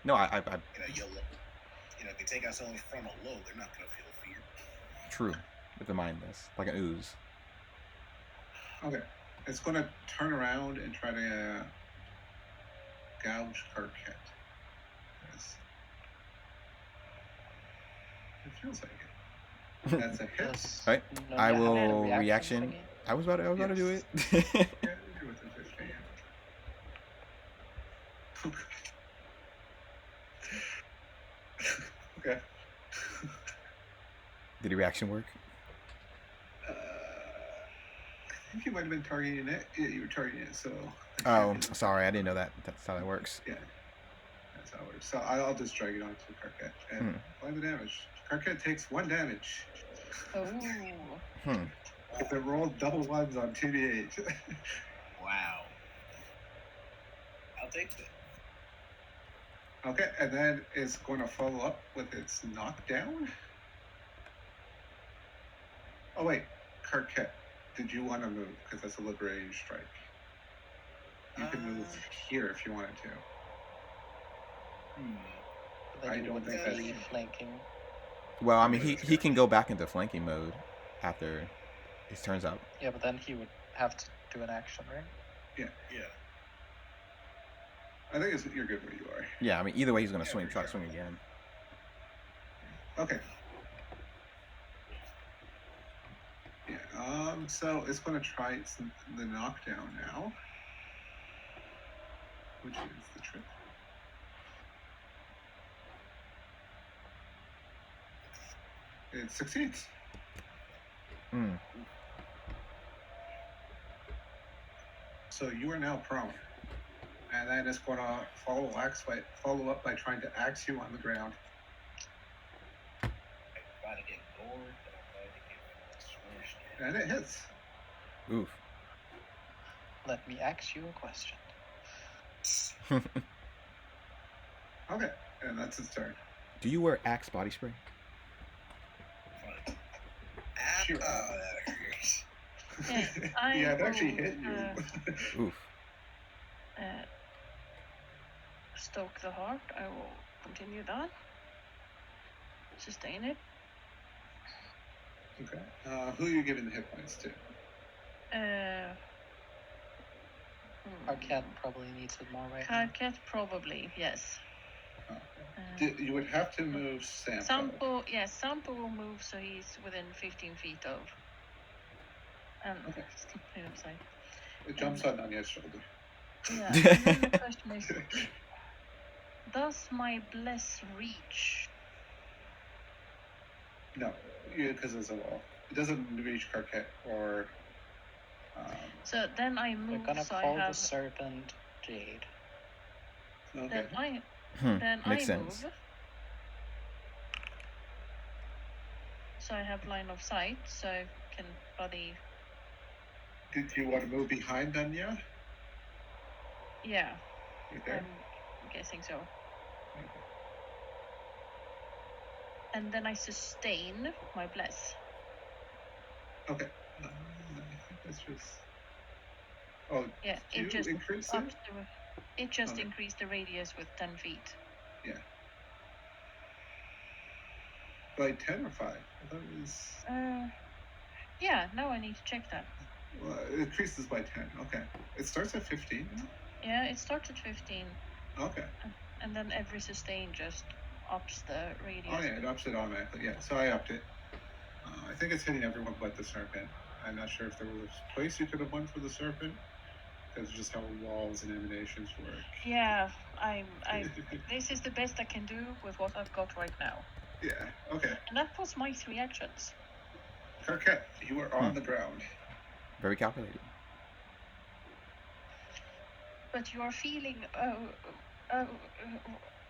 No, I. You can take out someone from a low, they're not gonna feel fear. True. With the mindless, like an ooze. Okay. It's going to turn around and try to gouge Carquette. It feels like it. That's a hit. Does Right. Nonya I have a will reaction reaction. thingy? I was about to do Yes. it. Yeah, you're within 15. Okay. Did the reaction work? I think you might have been targeting it. Yeah, you were targeting it, so. Oh, sorry, I didn't know that. That's how that works. Yeah, that's how it works. So I'll just drag it onto Carquette and apply the damage. Carquette takes 1 damage. Oh. If it rolled double ones on 2d8. Wow. I'll take that. Okay, and then it's going to follow up with its knockdown. Oh wait, Carquette, did you want to move? Because that's a liberating strike. You can move here if you wanted to. Then I you don't wouldn't think be that's- flanking. Well, I mean, he can go back into flanking mode after his turns up. Yeah, but then he would have to do an action, right? Yeah. I think you're good where you are. Yeah, I mean, either way, he's gonna Yeah, swing, for try to sure. swing again. Okay. Yeah. So it's going to try the knockdown now, which is the trick. It succeeds. So you are now prone, and then it's going to follow up by trying to axe you on the ground. I gotta get bored, but I'm going to get smushed. And it hits. Oof. Let me ask you a question. Okay, and that's its turn. Do you wear Axe body spray? Fine. Sure. That hurts. Yes, I Yeah, it actually will, hit you. Oof. Stoke the heart. I will continue that. Sustain it. Okay. Who are you giving the hit points to? Carquette probably needs it more right now. Carquette probably, yes. You would have to move Sampo. Sampo will move so he's within 15 feet of. Okay. Clean upside. It jumps on Nanya's shoulder. Yeah, and then the question is, does my bless reach? No, because it's a wall. It doesn't reach Carquette or. So then I We're move. gonna So I call the have. serpent Jade. Okay. Then I Makes sense. move. So I have line of sight, so I can bloody. Did you want to move behind Nanya? Yeah, You there? I'm guessing so. And then I sustain my bless. Okay. I think that's just. Oh, Yeah, do you increase it? It just Okay. increased the radius with 10 feet. Yeah. By 10 or 5? That was. Yeah, now I need to check that. Well, it increases by 10. Okay. It starts at 15 now? Yeah, it starts at 15. Okay. And then every sustain just ups the radius. Oh, yeah, it ups it automatically. Yeah, so I upped it. I think it's hitting everyone but the serpent. I'm not sure if there was a place you could have went for the serpent, because just how walls and emanations work. Yeah, this is the best I can do with what I've got right now. Yeah, okay. And that was my 3 actions. Carquette, you are on the ground. Very calculated. But you are feeling,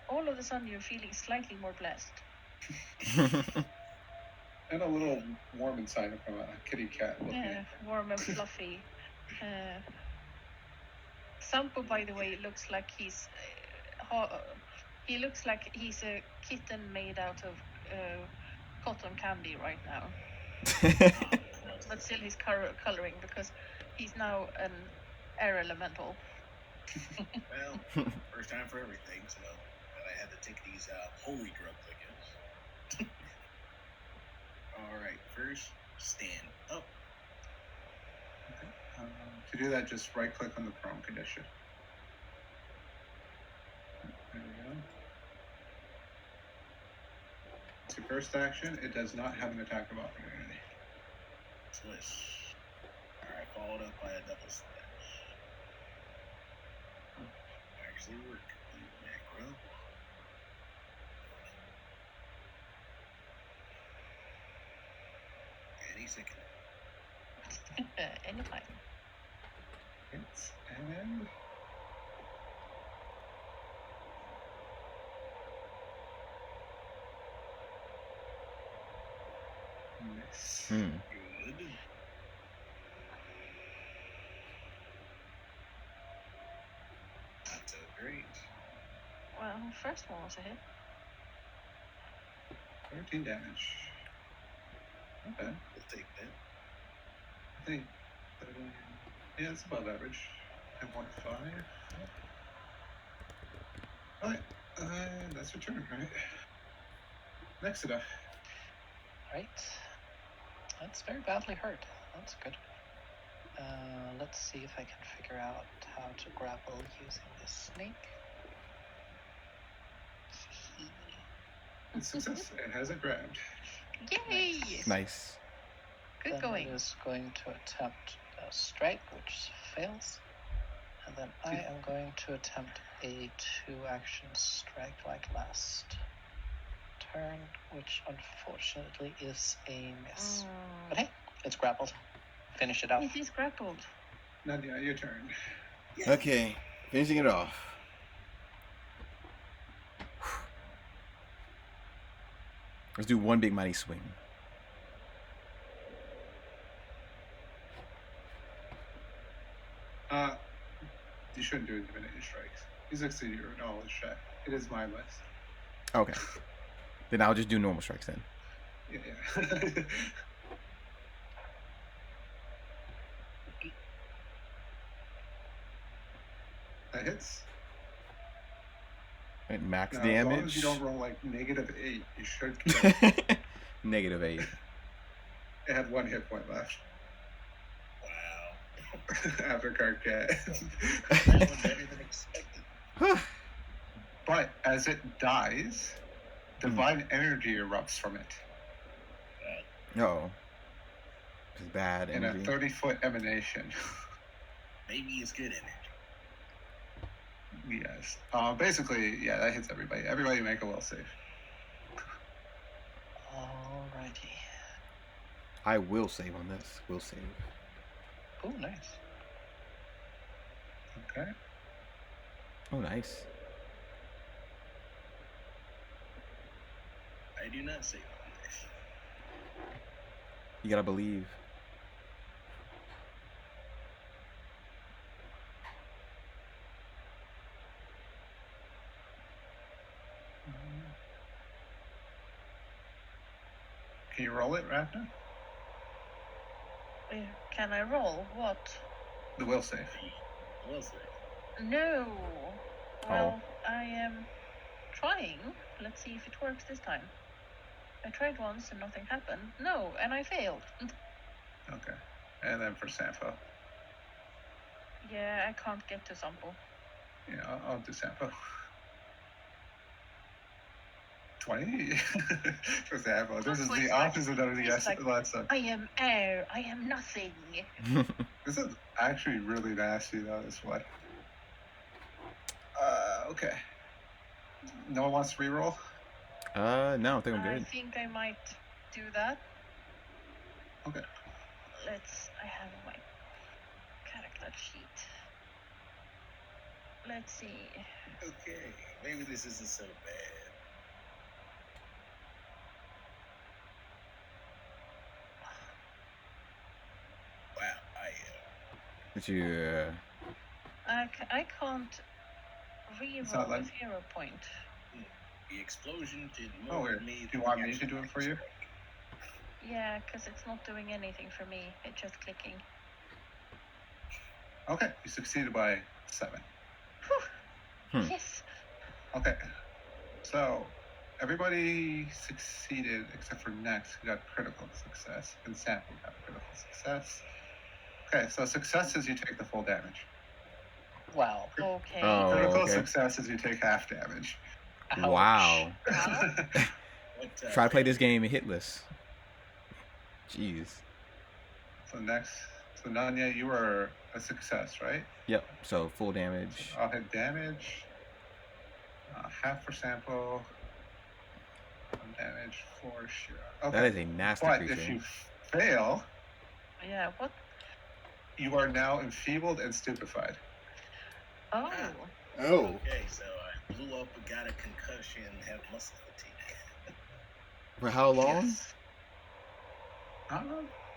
all of a sudden you're feeling slightly more blessed. And a little warm inside from a kitty cat looking at you. Warm and fluffy. Sampo, by the way, looks like he looks like he's a kitten made out of cotton candy right now. But still he's coloring because he's now an air elemental. Well, first time for everything, so I had to take these holy drugs, I guess. Alright, first, stand up. Okay. To do that, just right click on the prone condition. There we go. It's your first action. It does not have an attack of opportunity. Swish. Alright, followed up by a double slash. Actually work. Macro. Any second. Anytime. Hits and miss. Hmm. Good. Not so great. Well, first one was a hit. 13 damage. Not bad. We'll take that. I think. Yeah, it's above average. 10.5. Alright. That's your turn, right? Next it up. Right. That's very badly hurt. That's good. Let's see if I can figure out how to grapple using this snake. It's success. It has it grabbed. Yay! Nice. Good Then going. It is going to attempt a strike, which fails. And then I am going to attempt a 2-action strike like last turn, which unfortunately is a miss. But hey, it's grappled. Finish it out. It is grappled. Nadia, your turn. Okay, finishing it off. Let's do one big mighty swing. You shouldn't do intimidating strikes. You succeeded your knowledge check. It is my list. Okay. Then I'll just do normal strikes then. Yeah. That hits. Right, max Now, as long as damage. you don't roll like -8, you should kill it. -8. It had 1 hit point left Wow. after Carcat. That was better than expected. But as it dies, divine energy erupts from it Oh. This is bad in a energy. 30-foot emanation. Maybe it's good energy. Yes. Basically, yeah, that hits everybody. Everybody make a will save. Alrighty. I will save on this. Will save. Oh, nice. Okay. Oh, nice. I do not save on this. You gotta believe. Can you roll it, Rafna? Can I roll? What? The will save. Will save. No. Well, I am trying. Let's see if it works this time. I tried once and nothing happened. No, and I failed. Okay. And then for Sampo. Yeah, I can't get to Sampo. Yeah, I'll do Sampo. 20 for Sampo. This is the opposite of the It's like, last one. I am air. I am nothing. This is actually really nasty, though, this one. Okay. No one wants to reroll? No, I think I'm I good. think I might do that. Okay. I have my character sheet. Let's see. Okay, maybe this isn't so bad. Wow, Did you? I can't It's not reroll like- a hero point. The explosion did Oh, more weird. to me. Do you want me to do it for you? Yeah, because it's not doing anything for me. It's just clicking. Okay, you succeeded by 7. Yes. Okay. So, everybody succeeded except for Nex, who got critical success, and Sample got critical success. Okay, so success is you take the full damage. Wow. Okay. Oh, Critical okay. success is you take half damage. Ouch. Wow. Wow. What, Try to play this game hitless. Jeez. So Nanya, you were a success, right? Yep. So full damage. I'll hit damage. Half for sample. Damage for Shira. Okay. That is a nasty But creature. if you fail, Yeah, what? you are now enfeebled and stupefied. Oh. Oh. Okay, so I blew up and got a concussion, have muscle fatigue. For how long? Yes.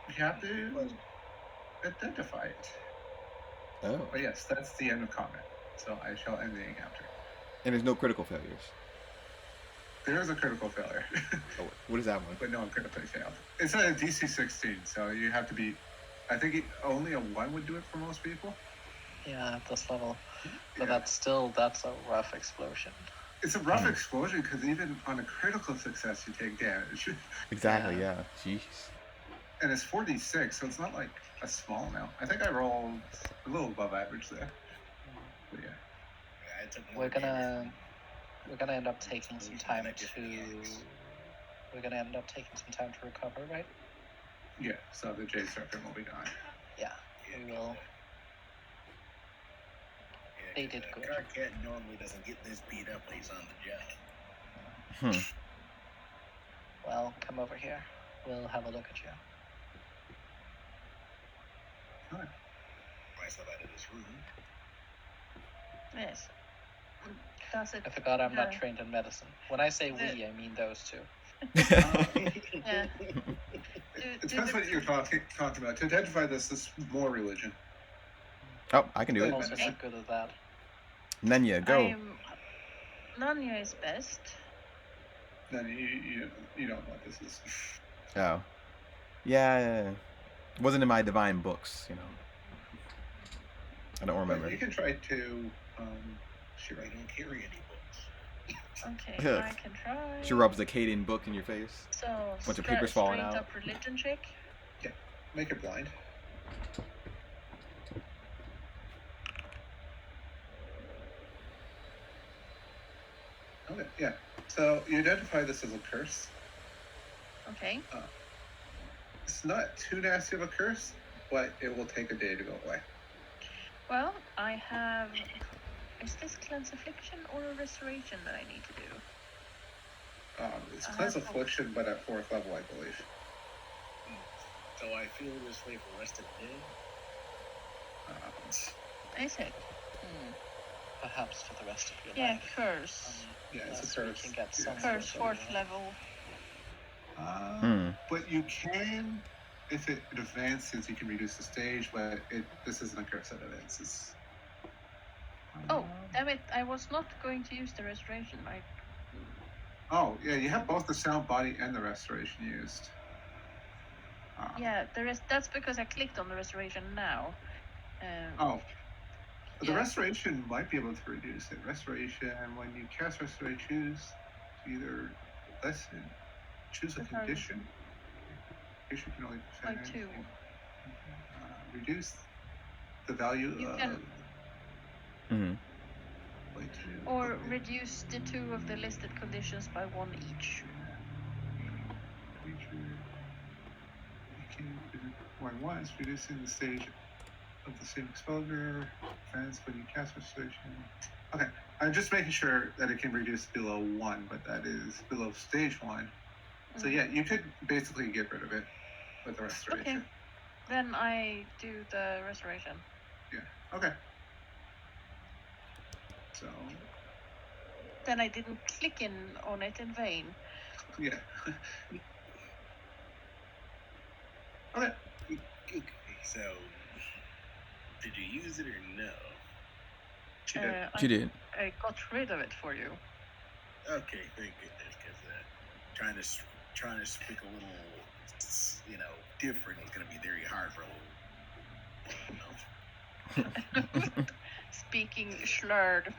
You have to identify it. Oh. But yes, that's the end of combat. So I shall end the encounter. And there's no critical failures. There is a critical failure. Oh, what is that one? But no one critically failed. It's a DC 16, so you have to be. I think only a 1 would do it for most people. Yeah, at this level. But Yeah. that's a rough explosion. It's a rough explosion because even on a critical success, you take damage. Exactly, yeah. Jeez. And it's 4d6, so it's not like a small amount. I think I rolled a little above average there. But yeah. I took We're more damage. gonna end up taking some time Than I did for the axe. We're gonna end up taking some time to recover, right? Yeah, so the J Serpent will be gone. Yeah, Yeah, we will. They did good. Carcat normally doesn't get this beat up when he's on the job. Well, come over here. We'll have a look at you. Fine. Myself out of this room. Yes. Does it? I forgot I'm not Yeah. trained in medicine. When I say we, I mean those two. Yeah. It depends what you're talking about. To identify this is more religion. Oh, I can do I'm it. also not good at that. Nanya, go. Nanya is best. Then you don't know what this is. Oh. Yeah. Wasn't in my divine books, you know. I don't remember. But you can try to. Shira. I don't carry any books. Okay, Yeah. I can try. She rubs the Caden book in your face. So, Bunch of papers falling straight out. up religion check. Make it blind. Okay, yeah. So you identify this as a curse. Okay. It's not too nasty of a curse, but it will take a day to go away. Well, I have. Is this cleanse affliction or a restoration that I need to do? It's I cleanse have affliction, but at 4th level, I believe. So I feel this way for the rest of the day. Is it? Perhaps for the rest of your Yeah, life. curse. Yeah, it's Unless a we curse. can get Yeah. some Curse sort of- 4th level. But you can, if it advances, you can reduce the stage, but this isn't a curse that advances. Oh, damn it! I was not going to use the restoration. Oh, yeah, you have both the sound body and the restoration used. Yeah, that's because I clicked on the restoration now. The Yeah. restoration might be able to reduce it. Restoration, when you cast restoration, choose to either lessen, choose a That's hard. condition. Condition can only By percentage. 2. Reduce the value You of. can- By 2. Or Okay. reduce the 2 of the listed conditions by 1 each. Creature. You can one once, reducing the stage of the same exposure. Defense when you cast restoration. Okay, I'm just making sure that it can reduce below 1, but that is below stage 1. So yeah, you could basically get rid of it with the restoration. Okay. Then I do the restoration. Okay. So Then I didn't click on it in vain. yeah. Okay. Okay, so did you use it or no? She did. She did. I got rid of it for you. Okay, very good. Because trying to speak a little, different is going to be very hard for a little. Speaking slurred.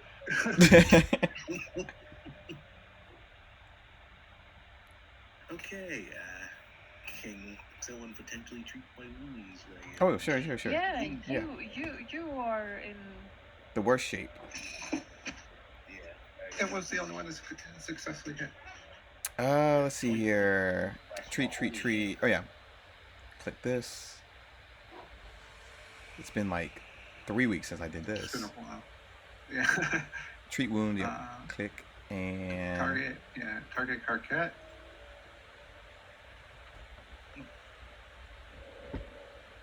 Okay, can someone potentially treat my wounds? Oh, sure. Yeah, Yeah. you are in. The worst shape. Yeah. It was the only one that successfully hit. Let's see here. Treat. Oh yeah. Click this. It's been like 3 weeks since I did It's been this. a while. Yeah. Treat wound. Yep. Click and Target. Yeah. Target Carquette.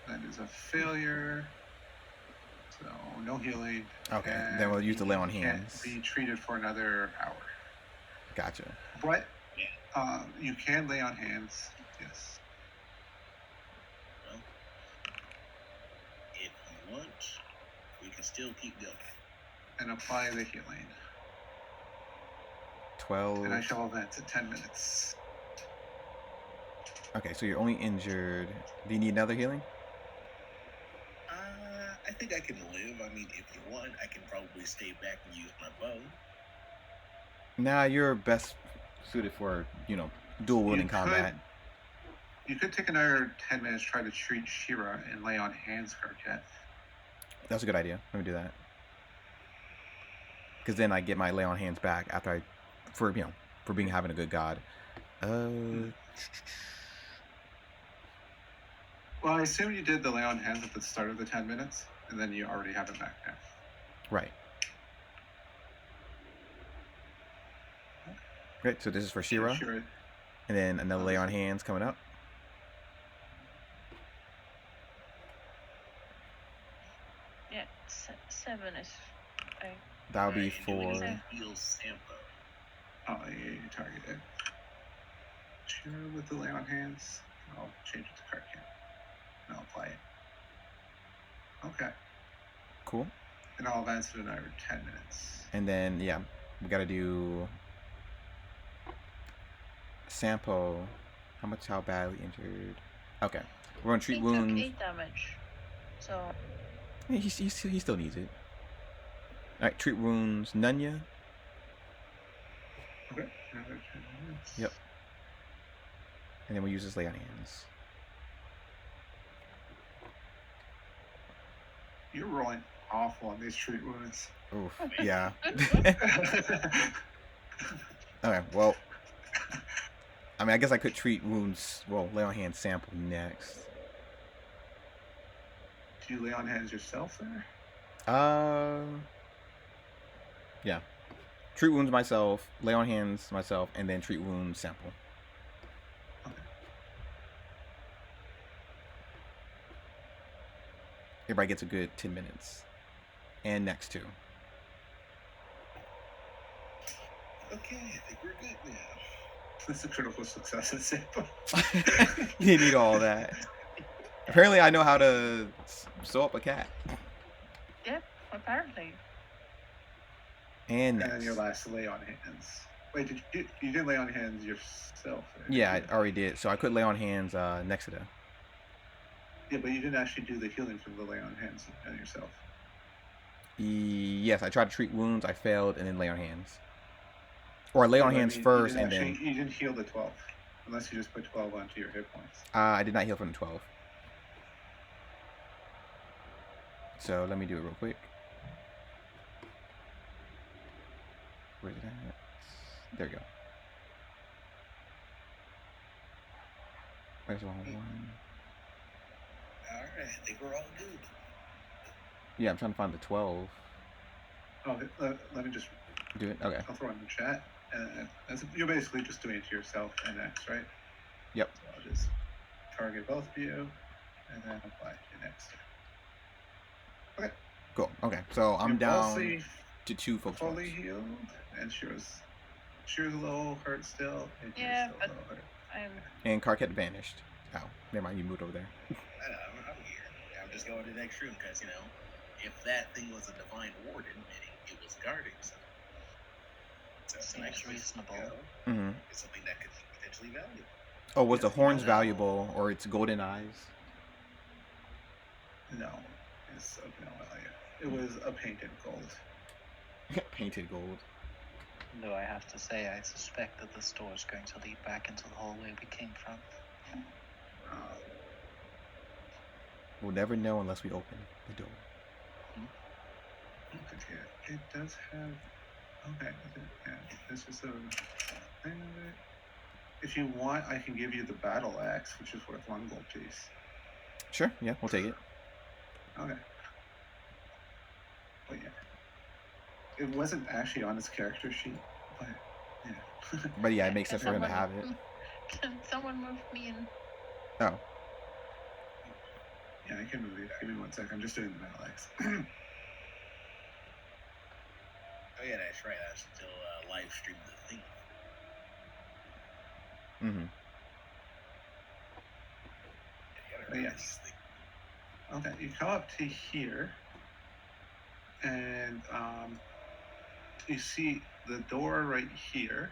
That is a failure. So no healing. Okay. And Then we'll use the lay on can't hands. be treated for another hour. Gotcha. But you can lay on hands. Yes. Well, if you want, we can still keep going. And apply the healing. 12. And I shall advance in 10 minutes. Okay, so you're only injured. Do you need another healing? I think I can live. I mean, if you want, I can probably stay back and use my bow. Nah, you're best suited for, dual wielding combat. You could take another 10 minutes, try to treat Shira and lay on hands Carquette. That's a good idea. Let me do that. Because then I get my lay on hands back after for having a good god. Well, I assume you did the lay on hands at the start of the 10 minutes, and then you already have it back now. Right. Great, so this is for Shira. Shira. And then another lay on hands coming up. Yeah, 7 is. That would be And do we need for. to heal Sampo? Oh, yeah, you target it. Shira with the lay on hands. I'll change it to Carquette. And I'll apply it. Okay. Cool. And I'll advance it another 10 minutes. And then, we gotta do. Sampo. How badly injured? Okay. We're gonna treat He wounds. took 8 damage. So. Yeah, he still needs it. Alright, treat wounds. Nunya. Okay. Another 10 minutes. Yep. And then we'll use this lay on hands. You're rolling awful on these treat wounds. Oof. Yeah. Okay, well. I mean, I guess I could treat wounds. Well, lay on hands sample next. Do you lay on hands yourself there? Yeah. Treat wounds myself, lay on hands myself, and then treat wounds sample. Okay. Everybody gets a good 10 minutes. And next two. Okay, I think we're good now. That's a critical success in sample. You need all that. Apparently, I know how to sew up a cat. Yep, apparently. And And then next. your last lay on hands. Wait, you didn't lay on hands yourself? Right? Yeah, I already did. So I could lay on hands next to them. Yeah, but you didn't actually do the healing from the lay on hands on yourself. Yes, I tried to treat wounds. I failed, and then lay on hands. Or I lay on hands first, and then. You didn't heal the 12, unless you just put 12 onto your hit points. I did not heal from the 12. So let me do it real quick. Where's it at? There we go. Where's the wrong one? Alright, I think we're all good. Yeah, I'm trying to find the 12. Oh, let me just Do it? Okay. I'll throw it in the chat. You're basically just doing it to yourself and X, right? Yep. So I'll just target both of you, and then apply to next. Okay. Cool. Okay. So I'm You're down mostly to 2 focus fully points. healed, and Shira's a little hurt still. And you're Yeah, still but a little hurt. I'm. And Carquette vanished. Oh, never mind. You moved over there. I'm here. I'm just going to the next room because, if that thing was a divine warden, meaning it was guarding something. So the Seems next place reasonable. to go Mm-hmm. is something that could be potentially valuable. Oh, was the Yes, horns no. valuable, or its golden eyes? No, it's of no value. It was a painted gold. Painted gold. Though I have to say, I suspect that the store is going to lead back into the hallway we came from. We'll never know unless we open the door. It does have. Okay, yeah, this is a thing of it. If you want, I can give you the battle axe, which is worth 1 gold piece. Sure. Yeah, we'll take it. Okay. But yeah. It wasn't actually on his character sheet, but yeah. But yeah, it makes sense for him to Someone- have it. Can someone move me in? Oh, Yeah, I can move it. Give me 1 sec. I'm just doing the battle axe. Oh yeah, that's right. I still live stream the thing. mm-hmm. Yeah. Okay, you come up to here, and you see the door right here.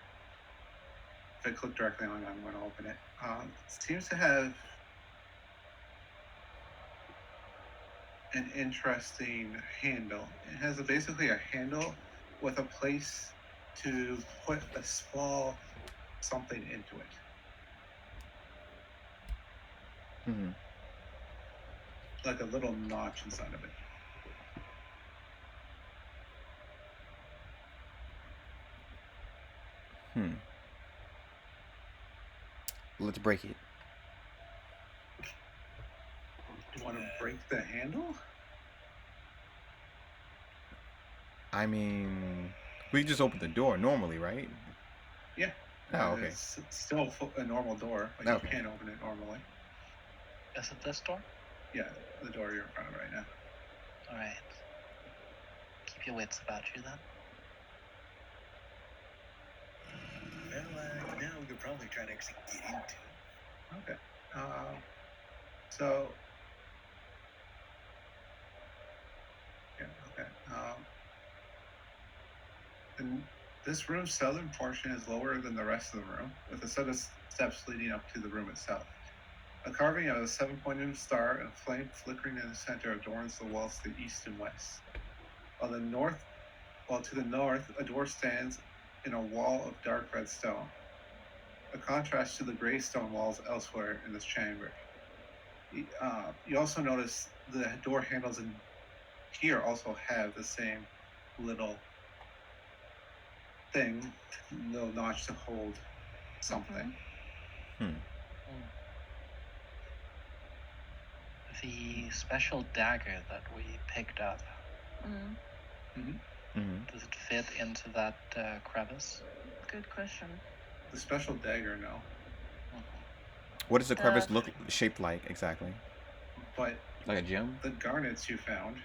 If I click directly on it, I'm going to open it. Seems to have an interesting handle. It has basically a handle with a place to put a small something into it. Mm-hmm. Like a little notch inside of it. Let's break it. You want to break the handle? I mean, we just open the door normally, right? Yeah. Oh, okay. It's still a normal door. Like Okay. you can't open it normally. Is it this door? Yeah, the door you're in front of right now. Alright. Keep your wits about you then. Well, now we could probably try to actually get into it. Okay. So. Yeah. Okay. And this room's southern portion is lower than the rest of the room, with a set of steps leading up to the room itself. A carving of a 7-pointed star and flame flickering in the center adorns the walls to the east and west. While to the north, a door stands in a wall of dark red stone, a contrast to the gray stone walls elsewhere in this chamber. You also notice the door handles in here also have the same little thing, little notch to hold something. The special dagger that we picked up, does it fit into that crevice? Good question. The special dagger, no. What does the crevice look shaped like exactly? But Like a gem? the garnets you found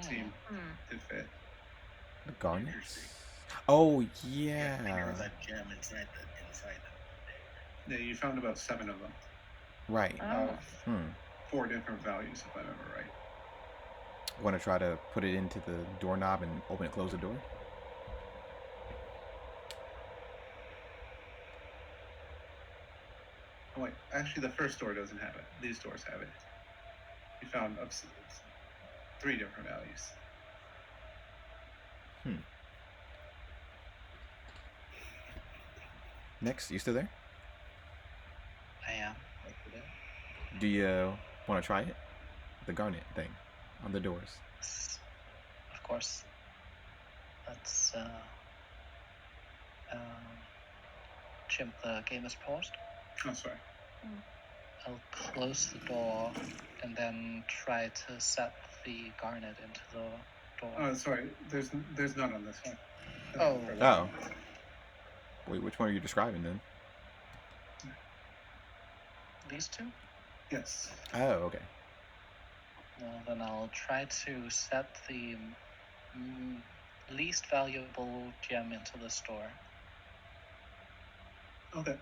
seem to fit. The garnets? Oh, yeah. There's a gem inside the Yeah, you found about 7 of them. Right. Oh. 4 different values, if I remember right. Want to try to put it into the doorknob and open and close the door? Oh, wait, actually, the first door doesn't have it. These doors have it. You found 3 different values. Next, you still there? I am. Do you want to try it? The garnet thing on the doors. Of course. Let's Chimp, the game is paused. Oh, sorry. I'll close the door and then try to set the garnet into the door. Oh, sorry. There's none on this one. Oh. Wait, which one are you describing then? These 2? Yes. Oh, okay. Well, then I'll try to set the least valuable gem into the store. Okay.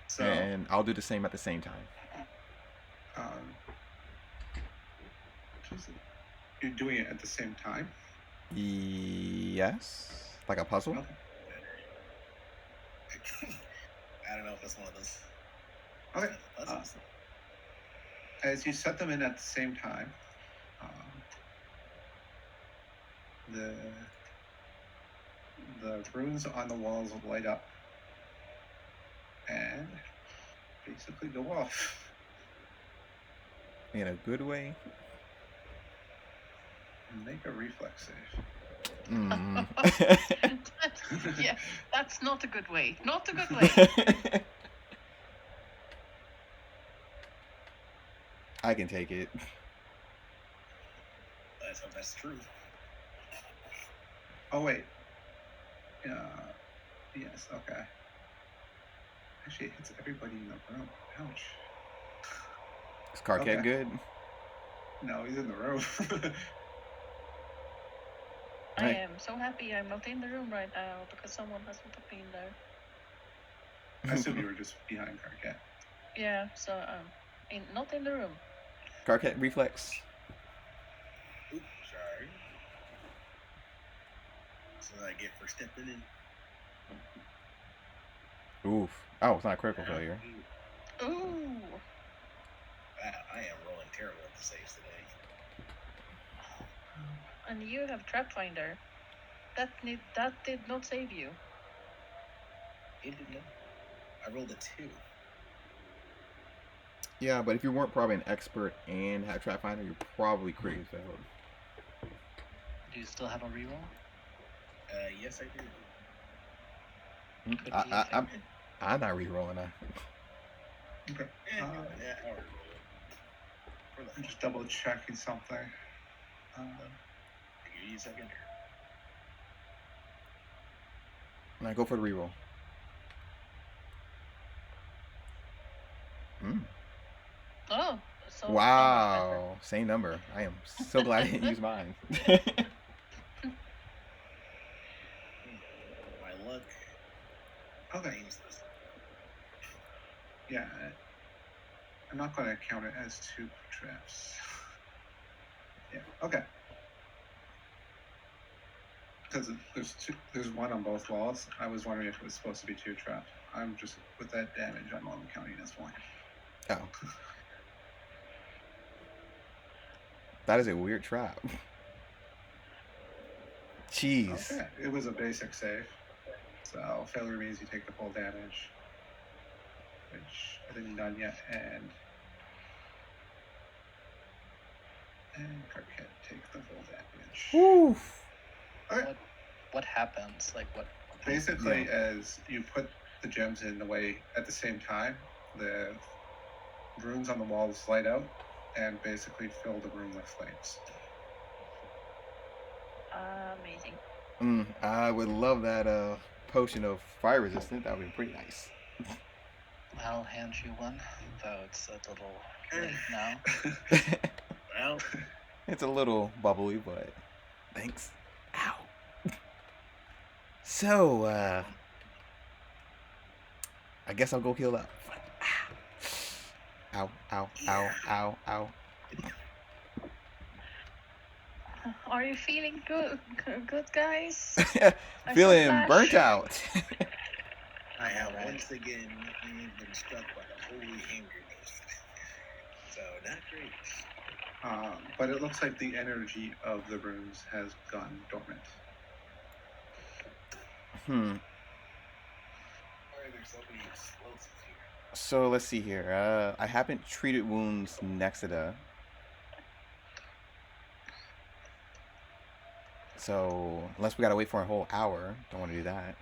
So. And I'll do the same at the same time. You're doing it at the same time? Yes. Like a puzzle? Okay. I don't know if it's one of those. Okay. Puzzles. As you set them in at the same time, the runes on the walls light up and basically go off. In a good way? And make a reflex save. That's Yeah, that's not a good way. Not a good way. I can take it. Let's hope that's true. Oh wait. Yes. Okay. Actually, it hits everybody in the room. Ouch. Is Carquette Okay. good? No, he's in the room. I Right. am so happy I'm not in the room right now because someone hasn't been there. I assume you were just behind Carquette. Yeah, so not in the room. Carquette reflex. Oops, sorry. So I get for stepping in. Oof. Oh, it's not a critical failure. Ooh. I am rolling terrible at the saves today. And you have Trap Finder. That did not save you. It did not. I rolled a 2. Yeah, but if you weren't probably an expert and had Trap Finder, you probably critically failed. Do you still have a reroll? Yes, I do. Could be a thing. I'm not re-rolling that. Okay. Yeah, I'll re-roll it. I'm just double checking something. Give you a second. Now go for the re-roll. Oh, so Wow, same number. I am so glad I didn't use mine. My luck. Okay. Yeah. I'm not going to count it as 2 traps. Yeah. Okay. Because there's one on both walls. I was wondering if it was supposed to be 2 traps. I'm just with that damage. I'm only counting as 1. Oh, that is a weird trap. Jeez. Okay. It was a basic save. So failure means you take the full damage, which I didn't done yet, and Carquette take the full damage. Woof. Okay. What happens? Like what? Basically, as you put the gems in the way at the same time, the runes on the walls light out and basically fill the room with flames. Amazing. I would love that potion of fire resistant. That would be pretty nice. I'll hand you one, though it's a little late now. Well, It's a little bubbly, but thanks. Ow. So, I guess I'll go heal up. Ow, ow, ow, ow, ow. Are you feeling good, guys? Feeling Flash. burnt out. I have Alright. once again been struck by the holy anger ghost. So, not great. But it looks like the energy of the runes has gone dormant. Why are there so many explosives here? So let's see here. I haven't treated wounds Nexida. So unless we gotta wait for a whole hour, don't want to do that.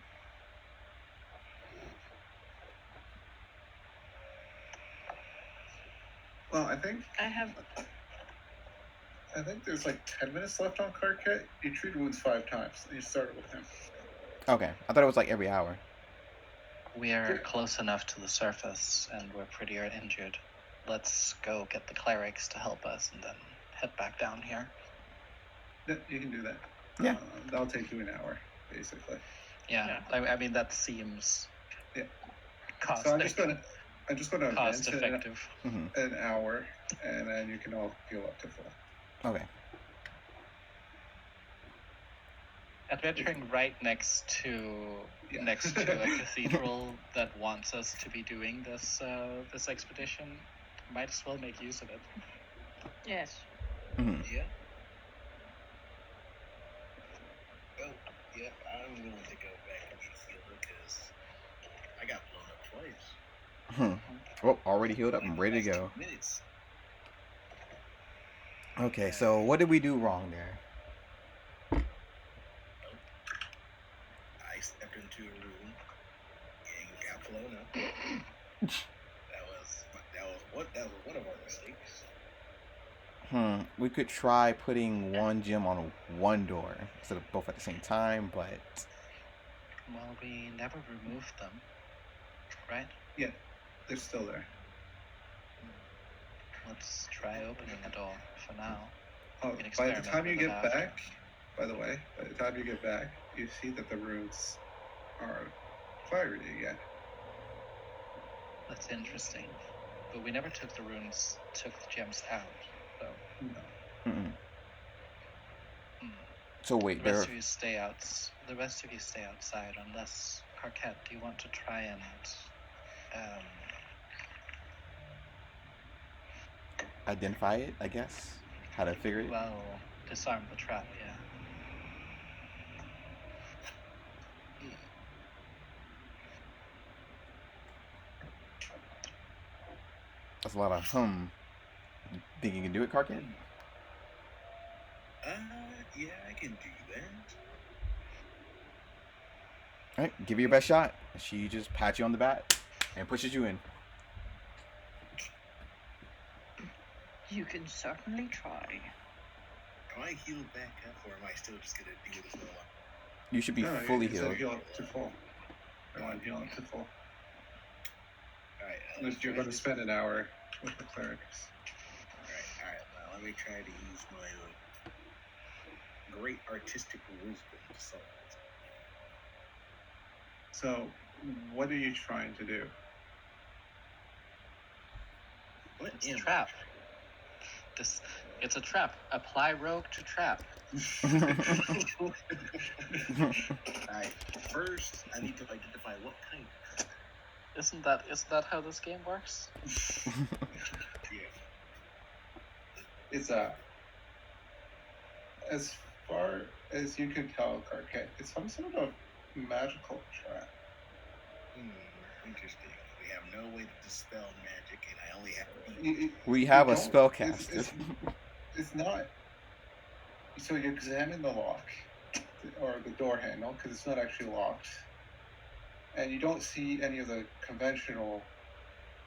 Well, I think there's like 10 minutes left on Carquette. You treat wounds 5 times. You started with him. Okay, I thought it was like every hour. We are close enough to the surface, and we're pretty injured. Let's go get the clerics to help us, and then head back down here. Yeah, you can do that. Yeah. That'll take you an hour, basically. Yeah. I mean that seems cost So I'm just gonna cost advance effective. an hour, and then you can all heal up to full. Okay. Adventuring right next to a cathedral that wants us to be doing this expedition, might as well make use of it. Yes. Yeah. Well, yeah, I'm willing to go back and get healed because I got blown up twice. Well, already healed up and ready to go. 2 minutes. Okay, so what did we do wrong there? into a room and got blown up. That was one of our mistakes. We could try putting one gem on one door instead of both at the same time, but Well, we never removed them, right? Yeah, they're still there. Let's try opening a door for now. Oh, We can by the experiment time you with it get after. back, by the way, you see that the runes are fiery again. That's interesting. But we never took the gems out, so. No. mm-mm. So wait, The rest of you stay outside, unless Carquette, do you want to try and identify it, I guess. How to figure it. well, disarm the trap? Yeah. That's a lot of Think you can do it, Karkin? Yeah, I can do that. All right, give it your best shot. She just pats you on the back and pushes you in. You can certainly try. Am I healed back up, or am I still just gonna do this all up? You should be No, fully it's a healed. heal up to full. I want to heal up to full. Alright, Unless you're going to spend an hour with the clerics. Alright, now let me try to use my great artistic wisdom to solve this. So, what are you trying to do? What It's a trap. It's a trap. Apply rogue to trap. Alright, first I need to identify what kind of trap. Isn't that how this game works? Yeah. It's as far as you can tell, Carquette, it's some sort of magical trap. Interesting. We have no way to dispel magic, and I only have. We have a don't- spellcaster. It's not. So you examine the lock or the door handle because it's not actually locked, and you don't see any of the conventional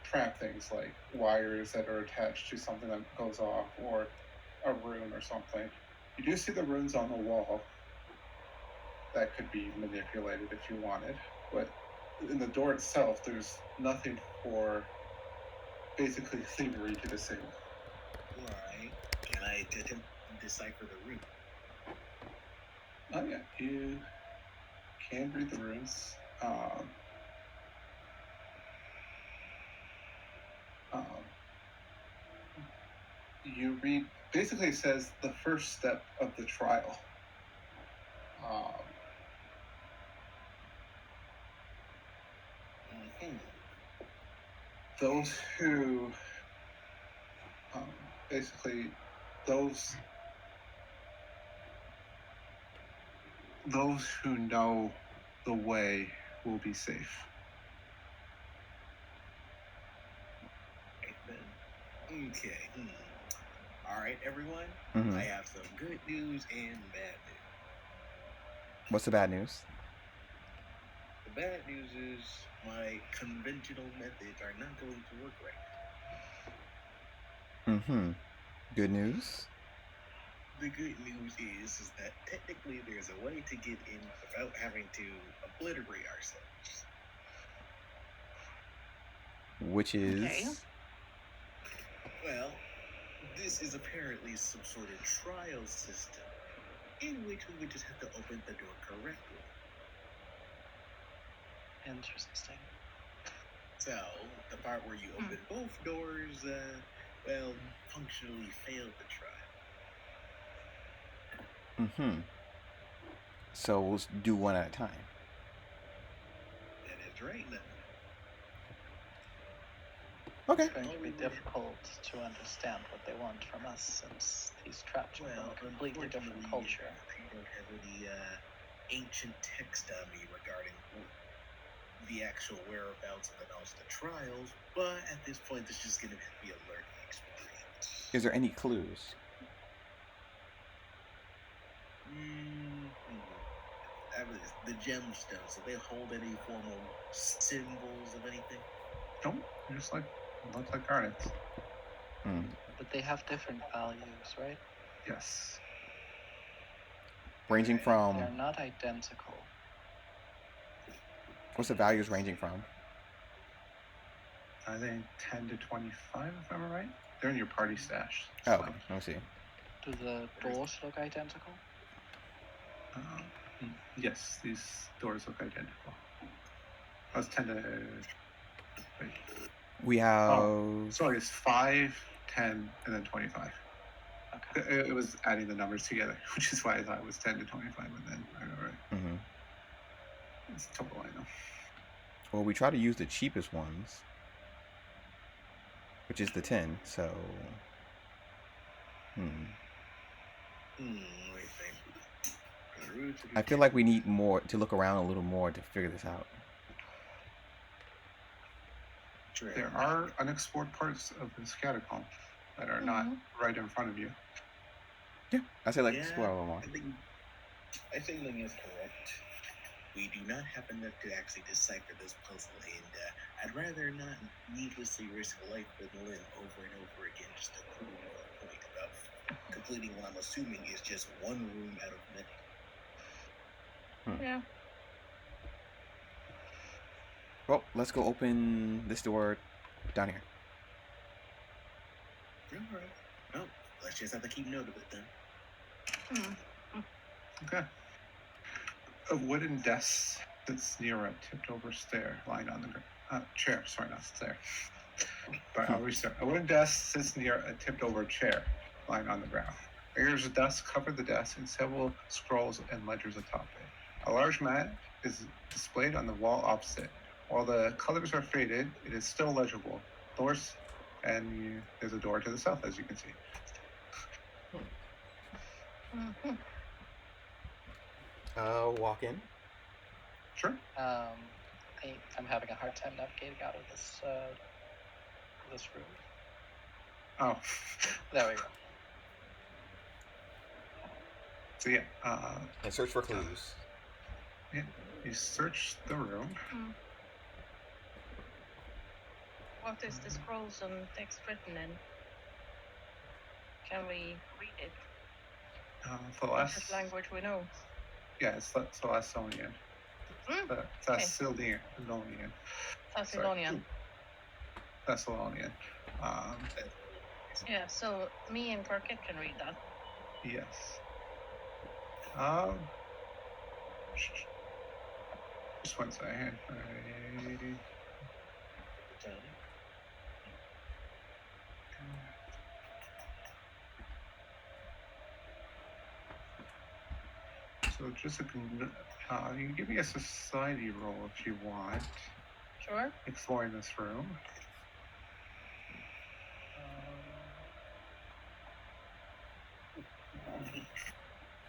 trap things like wires that are attached to something that goes off or a rune or something. You do see the runes on the wall that could be manipulated if you wanted, but in the door itself, there's nothing for basically thievery to disable. Right. Can I attempt to decipher the rune? Oh yeah, you can read the runes. You read, basically it says the first step of the trial. Those who, basically, those who know the way will be safe. Okay. All right, everyone. Mm-hmm. I have some good news and bad news. What's the bad news? The bad news is my conventional methods are not going to work right. Mm-hmm. Good news? The good news is that technically there's a way to get in without having to obliterate ourselves. Which is? Okay. Well, this is apparently some sort of trial system in which we would just have to open the door correctly. Interesting. So, the part where you open both doors, functionally failed the trial. Mm-hmm. So we'll do one at a time. That is right now. Okay. It's going to be difficult to understand what they want from us since these traps are from a completely different culture. I don't have any ancient text on me regarding the actual whereabouts of the trials, but at this point, this is just going to be a learning experience. Is there any clues? the gemstones, do they hold any formal symbols of anything? Don't just like looks like garnets. Hmm. But they have different values, right? Yes. Ranging from They're not identical. what's the values ranging from? I think 10 to 25, if I'm right. They're in your party stash. Oh, So, okay. Let me see. Do the doors look identical? yes, these doors look identical. I was 10 to. Wait. We have. Oh, sorry, it's 5, 10, and then 25. Okay. It was adding the numbers together, which is why I thought it was 10 to 25, and then I got right. Mhm. It's total, I know. Well, we try to use the cheapest ones, which is the 10. So, Let me think. I feel like we need more to look around a little more to figure this out. There are unexplored parts of this catacomb that are not right in front of you. Yeah, I say like Yeah, explore a little more. I think Ling is correct. We do not have enough to actually decipher this puzzle, and I'd rather not needlessly risk life and limb over and over again just to prove a point about completing what I'm assuming is just one room out of many. Yeah. Well, let's go open this door down here. All right. Well, let's just have to keep note of it then. Okay. A wooden desk sits near a tipped-over stair lying on the chair. Sorry, not stair. But I'll restart. A wooden desk sits near a tipped-over chair lying on the ground. Layers of dust cover the desk and several scrolls and ledgers atop it. A large mat is displayed on the wall opposite. While the colors are faded, it is still legible. Doors, and there's a door to the south, as you can see. Walk in. Sure. I'm having a hard time navigating out of this room. Oh. There we go. So yeah. And search for clues. Yeah. You search the room. What is the scrolls and text written in? Can we read it? What language we know? Yeah, it's Thessalonian. Thessalonian. Thessalonian. Yeah, so me and Carket can read that. Yes. Just one second. So just you can give me a society roll if you want. Sure. Exploring this room.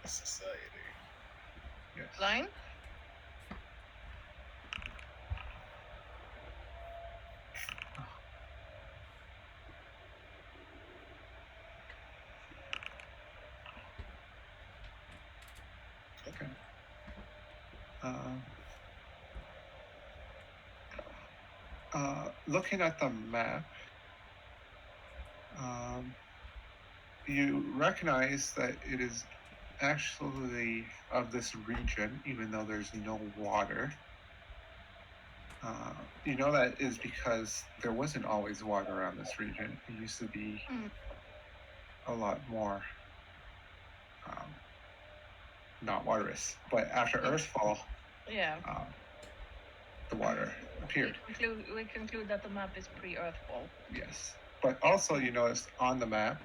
Society. Yes. Line? Okay. Looking at the map, you recognize that it is actually of this region, even though there's no water. You know that is because there wasn't always water around this region. It used to be a lot more not waterous. But after Earthfall, the water appeared. We conclude that the map is pre-Earthfall. Yes. But also you notice on the map,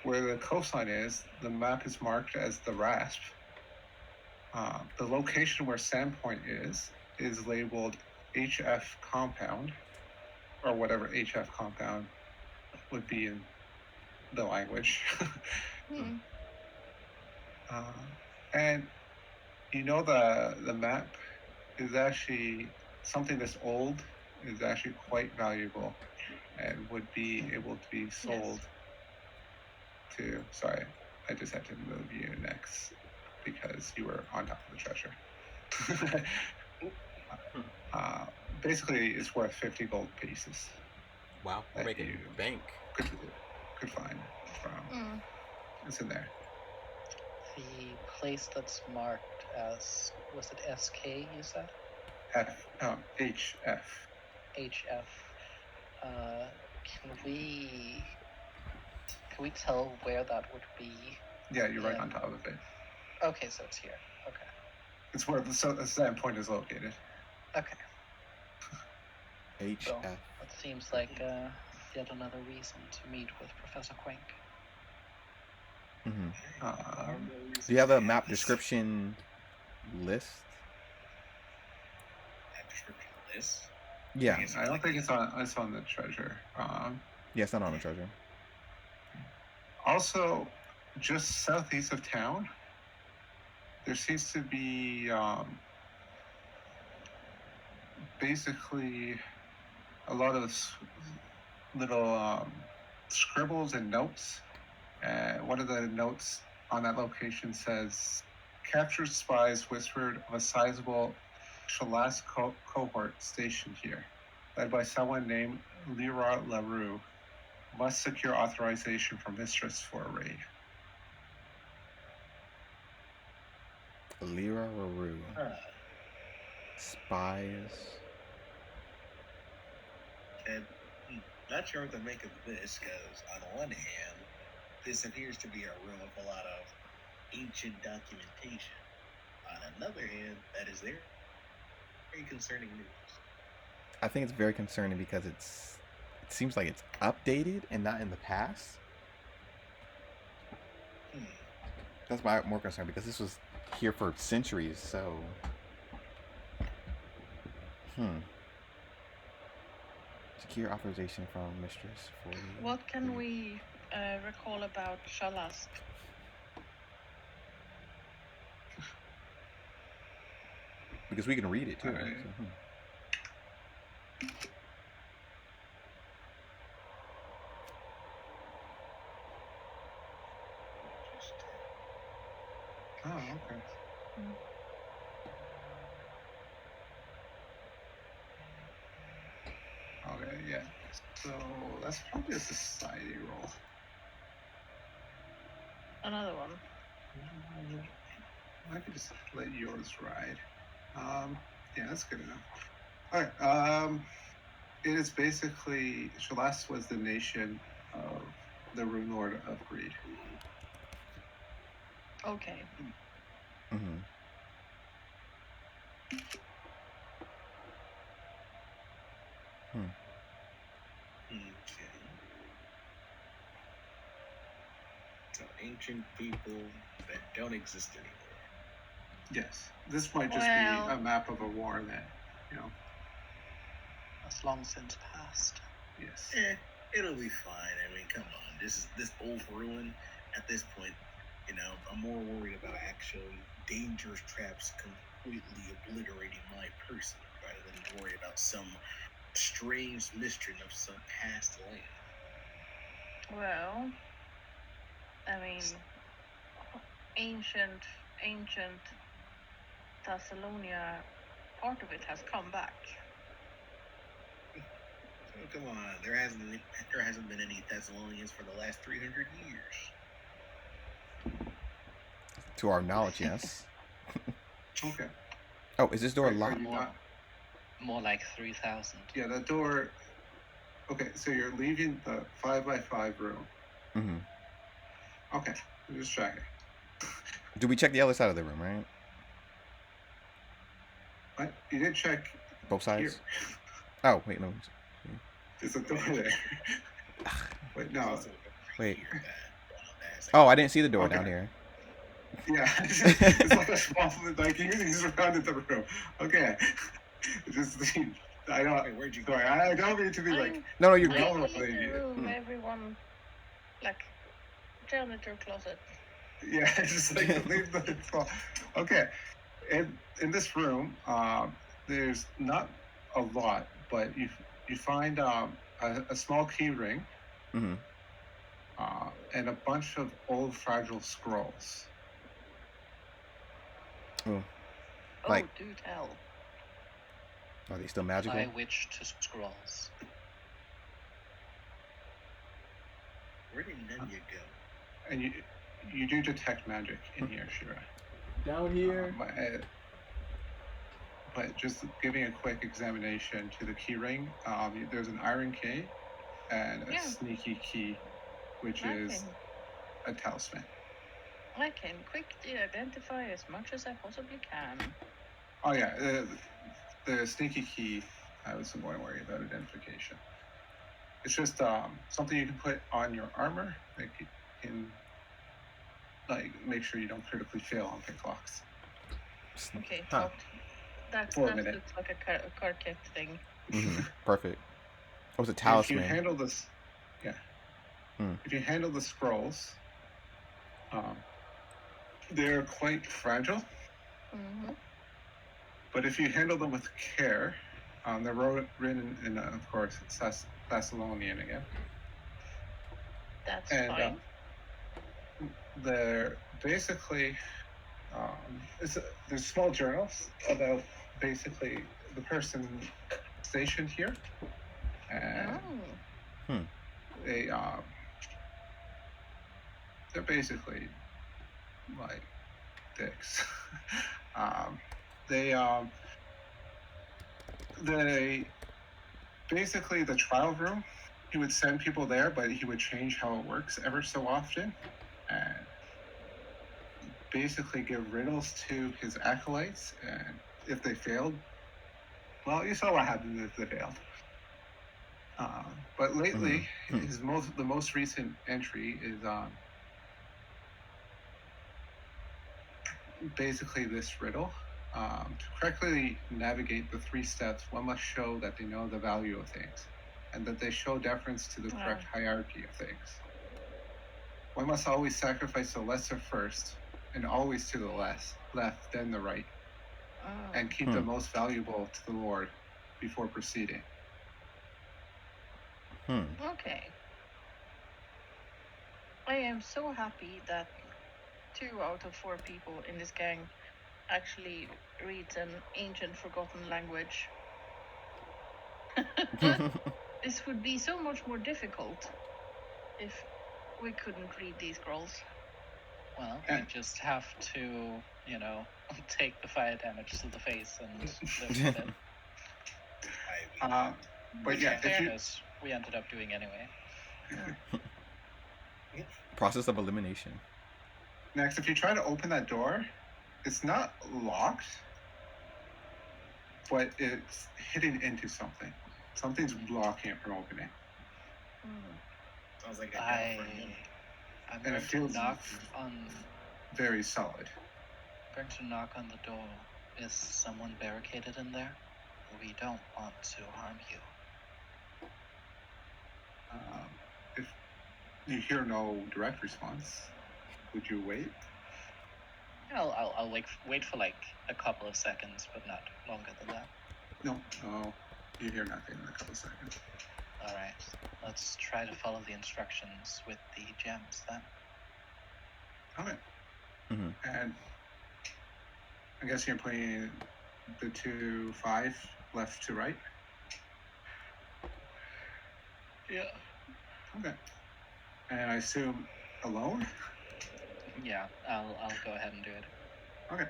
where the coastline is, the map is marked as the rasp. The location where Sandpoint is labeled HF compound, or whatever HF compound would be in the language. And you know the map is actually something that's old is actually quite valuable and would be able to be sold to. Sorry, I just had to move you next because you were on top of the treasure. Basically, it's worth 50 gold pieces. Wow, we're That making you bank. could find from. It's in there. The place that's marked as, was it SK you said? HF. HF. Can we tell where that would be? Yeah, you're right on top of it. Okay, so it's here. Okay. It's where the Sandpoint is located. Okay. HF. So that seems like yet another reason to meet with Professor Quink. Do you have a map description list? Map description list? Yeah. I don't think it's on the treasure. Yeah, it's not on the treasure. Also, just southeast of town, there seems to be basically a lot of little scribbles and notes. One of the notes on that location says, "Captured spies whispered of a sizable Shalas cohort stationed here, led by someone named Leroy LaRue. Must secure authorization from Mistress for a raid." Lyra Ruru. Spies. And not sure what to make of this, because on one hand, this appears to be a room with a lot of ancient documentation. On another hand, that is very concerning news. I think it's very concerning because it seems like it's updated and not in the past. That's my more concern because this was here for centuries, so secure authorization from Mistress for What can we recall about Shalast? because we can read it too. Alright. So, Oh, okay. Okay, yeah. So that's probably a society roll. Another one. I could just let yours ride. Yeah, that's good enough. Alright, it is basically, Shalas was the nation of the Runelord of Greed. Okay. Okay. So ancient people that don't exist anymore. Yes, this might just be a map of a war that, That's long since passed. Yes. It'll be fine. I mean, come on. This old ruin. At this point, I'm more worried about actual dangerous traps completely obliterating my person rather than worry about some strange mystery of some past land. Well, I mean, ancient Thessalonia, part of it has come back. So come on, there hasn't been any Thessalonians for the last 300 years. to our knowledge, yes. Okay. Oh, is this door locked? More like 3,000. Yeah, the door. Okay, so you're leaving the 5x5 room. Okay, I'm just checking. Do we check the other side of the room, right? What? You did check both sides? Here. Oh, wait, no. There's a door there. Wait, no. Wait. Oh, I didn't see the door down here. Yeah, it's like a small, like you just surrounded the room. Okay, just I don't. Wait, where'd you sorry, I don't mean to be like. No, you're I good. leave the room, everyone, like, janitor closet. Yeah, just like leave the. Okay, in this room, there's not a lot, but you find a small key ring, and a bunch of old fragile scrolls. Oh. Oh, Like- do tell. Are they still magical? Apply witch to scrolls. Where did Nanya go? And you do detect magic in here, Shira. Down But just giving a quick examination to the key ring, there's an iron key and a Yeah. sneaky key, which is a talisman. I can quickly identify as much as I possibly can. Oh yeah, the sneaky key, I wasn't going to worry about identification. It's just something you can put on your armor that can make sure you don't critically fail on picklocks. Okay, Huh. talk. That minute. looks like a carquette thing. Perfect. What was a If you talisman? handle this, Hmm. if you handle the scrolls, they're quite fragile. Mm-hmm. But if you handle them with care, they're written in, of course, Thessalonian again. That's And fine. they're basically, there's small journals about basically the person stationed here. And Oh. they're basically like dicks. They basically the trial room, he would send people there, but he would change how it works ever so often, and basically give riddles to his acolytes, and if they failed, well, you saw what happened if they failed. But lately, the most recent entry is basically this riddle. To correctly navigate the 3 steps, one must show that they know the value of things, and that they show deference to the correct hierarchy of things. One must always sacrifice the lesser first, and always to the left, then the right, and keep the most valuable to the Lord before proceeding. Okay. I am so happy that 2 out of 4 people in this gang actually reads an ancient forgotten language. This would be so much more difficult if we couldn't read these scrolls. Well, we just have to, take the fire damage to the face and live with it. But Which, yeah, in fairness, we ended up doing anyway. Process of elimination. Next, if you try to open that door, it's not locked, but it's hitting into something. Something's blocking it from opening. Sounds like a I'm And going it to feels knock on. very solid. I'm going to knock on the door. Is someone barricaded in there? We don't want to harm you. If you hear no direct response, would you wait? I'll wait for like a couple of seconds, but not longer than that. No, you hear nothing in a couple of seconds. All right, let's try to follow the instructions with the gems then. Okay. Mm-hmm. And I guess you're playing the 2 5 left to right. Yeah. Okay. And I assume alone. Yeah, I'll go ahead and do it. Okay.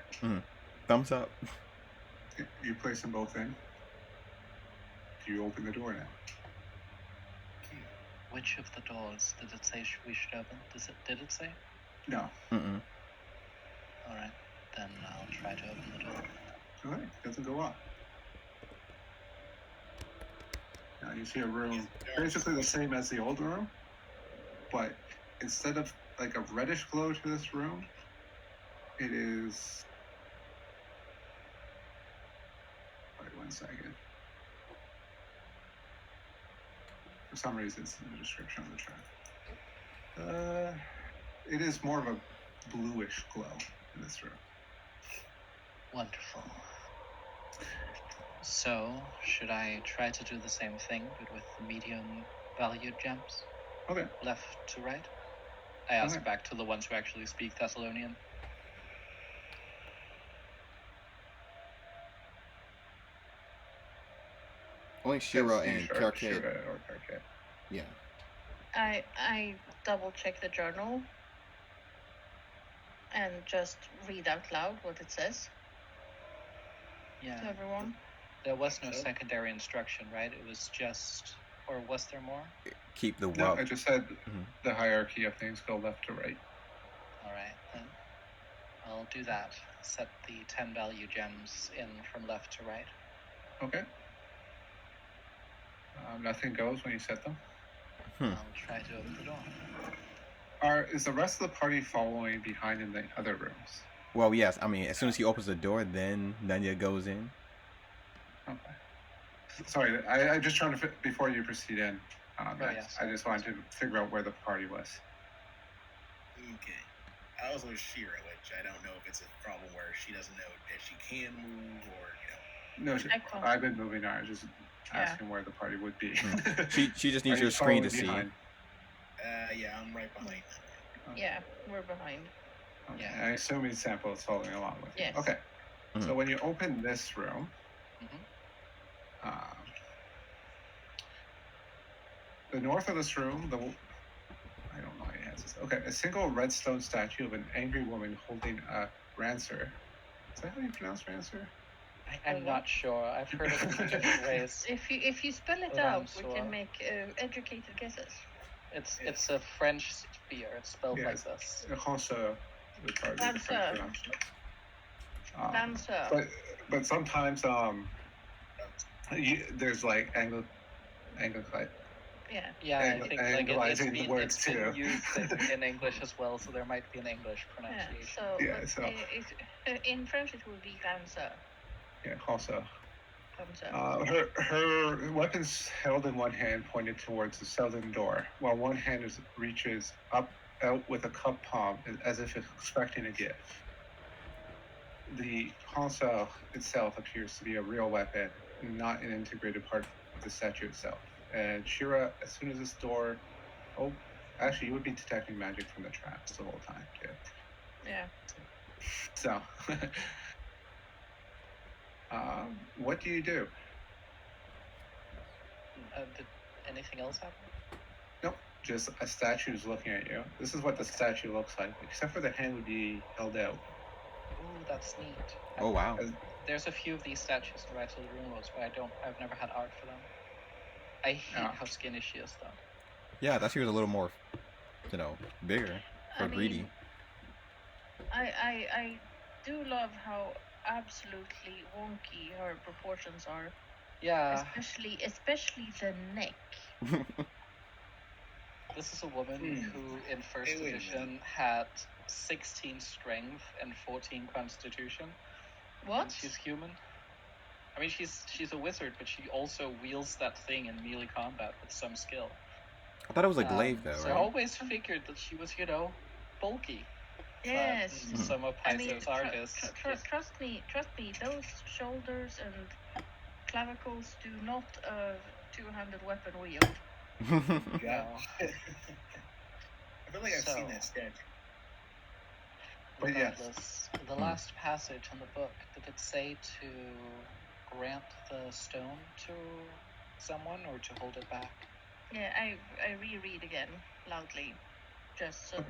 Thumbs up. You place them both in. Do you open the door now? Which of the doors did it say we should open? Did it say? No. Mm-mm. All right, then I'll try to open the door. Okay, doesn't go up. Now you see a room basically the same as the old room, but instead of like a reddish glow to this room, it is. Wait 1 second. For some reason, it's in the description of the track. It is more of a bluish glow in this room. Wonderful. So, should I try to do the same thing, but with the medium valued gems? Okay. Left to right? I ask Okay. back to the ones who actually speak Thessalonian. Only Shira It's and C-sharp, Karkid. Shira or Karkid. Yeah. I double check the journal and just read out loud what it says Yeah. to everyone. There was no So? secondary instruction, right? It was just, or was there more? Keep the No, well. I just said Mhm. the hierarchy of things go left to right. All right, then I'll do that. Set the 10 value gems in from left to right. Okay. Nothing goes when you set them. I'll try to open the door. Is the rest of the party following behind in the other rooms? Well, yes. I mean, as soon as he opens the door, then Nunya goes in. Okay. Sorry, I'm just trying to before you proceed in. yes. I just wanted to figure out where the party was. Okay. I was with Shira, which I don't know if it's a problem where she doesn't know that she can move or, No, I can't. I've been moving on. I was just asking where the party would be. She just Are needs you your screen to following see. behind? Yeah, I'm right behind them. Yeah, we're behind. Okay. Yeah. I assume his sample is following along with you. Yes. Okay. Mhm. So when you open this room, Mhm. the north of this room, I don't know how he has this. Okay, a single red stone statue of an angry woman holding a rancer. Is that how you pronounce rancer? I'm not sure. I've heard it in different ways. If you spell it out, we Ransor. can make educated guesses. It's a French spear. It's spelled like this. Rancer. It's hard to Rancer. pronounce. Lancer. But sometimes there's like Anglicite. Yeah. Yeah, I think like Anglicizing the words it's been too. used in English as well, so there might be an English pronunciation. Yeah, So, so- in French it would be Lancer. Yeah, Rancer. Lancer. Her weapons held in one hand pointed towards the southern door, while one hand reaches out with a cup palm as if expecting a gift. The console itself appears to be a real weapon, not an integrated part of the statue itself. And Shira, as soon as this door, actually, you would be detecting magic from the traps the whole time too. Yeah. So, what do you do? Did anything else happen? Nope, just a statue is looking at you. This is what the statue looks like, except for the hand would be held out. Ooh, that's neat. Oh wow. There's a few of these statues in Rise of the Runelords, but I've never had art for them. I hate how skinny she is, though. Yeah, I thought she was a little more, bigger or greedy. I do love how absolutely wonky her proportions are. Yeah. Especially the neck. This is a woman who, in first Hey, wait a edition, had 16 strength and 14 constitution. What? And she's human. I mean, she's a wizard, but she also wields that thing in melee combat with some skill. I thought it was a glaive though, so right? I always figured that she was, bulky. Yes. But some of Pytho's artists. Trust me. Those shoulders and clavicles do not a two-handed weapon wield. Yeah. No. I feel like I've seen that statue. But yes. Regardless, the last passage in the book, did it say to grant the stone to someone or to hold it back? Yeah, I reread again loudly, just so.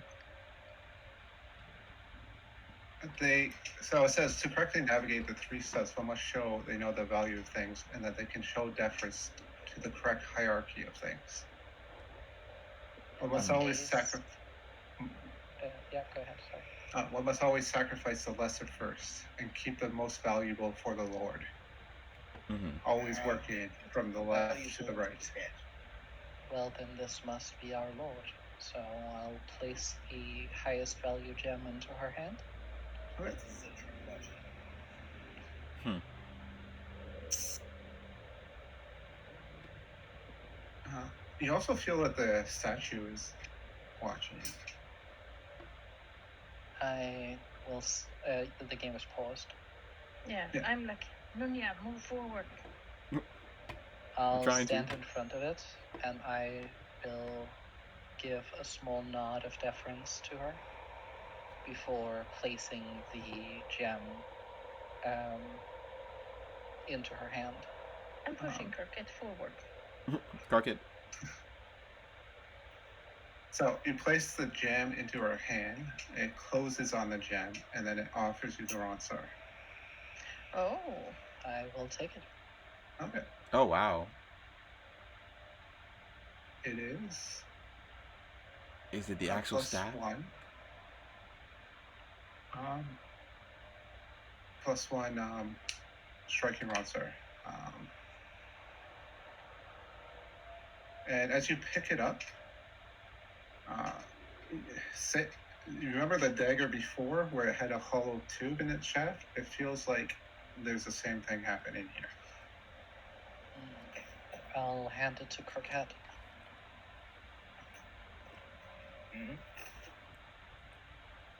So it says to correctly navigate the 3 steps, one must show they know the value of things and that they can show deference to the correct hierarchy of things. One must always sacrifice. Yeah, go ahead. Sorry. One must always sacrifice the lesser first and keep the most valuable for the Lord. Always working from the left to the right. Well, then this must be our Lord. So I'll place the highest value gem into her hand. Okay. You also feel that the statue is watching you. I will. The game is paused. Yeah, I'm like, Nunya, move forward. I'll stand in front of it, and I will give a small nod of deference to her before placing the gem into her hand. I'm pushing Kirkett forward. Carkit. So you place the gem into her hand, it closes on the gem, and then it offers you the Ronsar. Oh. I will take it. Okay. Oh wow. It is Is it the a actual plus stat? 1. Plus 1 striking Ronsar. And as you pick it up, you remember the dagger before where it had a hollow tube in its shaft? It feels like there's the same thing happening here. I'll hand it to Croquette. Mhm.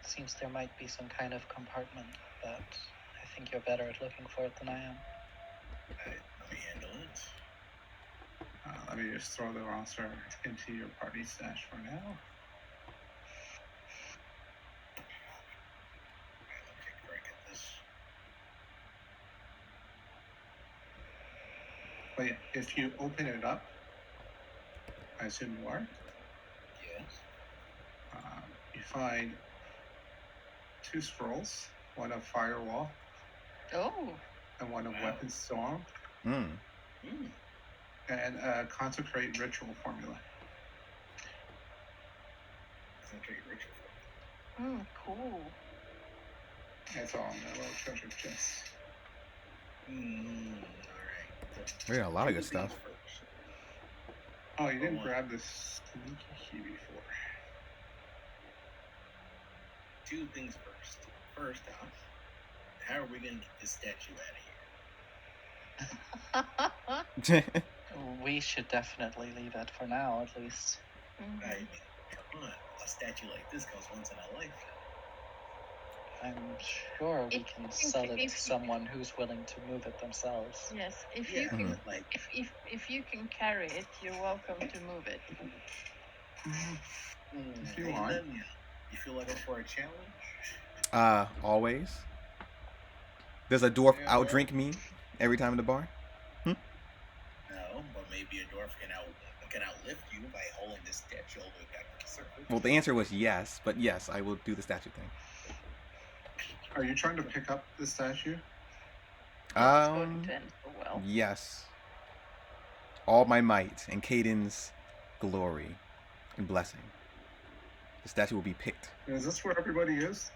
Seems there might be some kind of compartment, but I think you're better at looking for it than I am. Let me handle it. Let me just throw the Ronsar into your party stash for now. Alright, let me take a break at this. But yeah, if you open it up, I assume you are, Yes. you find 2 scrolls, one of Firewall Oh. and one of Wow. Weapon Storm, Hmm. and a Consecrate Ritual formula. Concentrate ritual. Cool. That's all in that little treasure chest. Alright. We got a lot of good Two stuff. things first. Oh, you didn't one. grab the sneaky key before. Two things first. First off, how are we gonna get this statue out of here? We should definitely leave it for now, at least. I mean, come on. A statue like this comes once in a lifetime. I'm sure we If- can if- sell it if- to someone who's willing to move it themselves. Yes, if Yeah, you can, Mhm. like, if you can carry it, you're welcome to move it. If you hey, want. Daniel, you feel like up for a challenge? Always. Does a dwarf Yeah, well. outdrink me every time in the bar? No, but maybe a dwarf can outlift you by hauling this statue all the way back to the surface. Well, the answer was yes, but yes, I will do the statue thing. Are you trying to pick up the statue? It's going to end so well. Yes. All my might and Caden's glory and blessing. The statue will be picked. Is this where everybody is?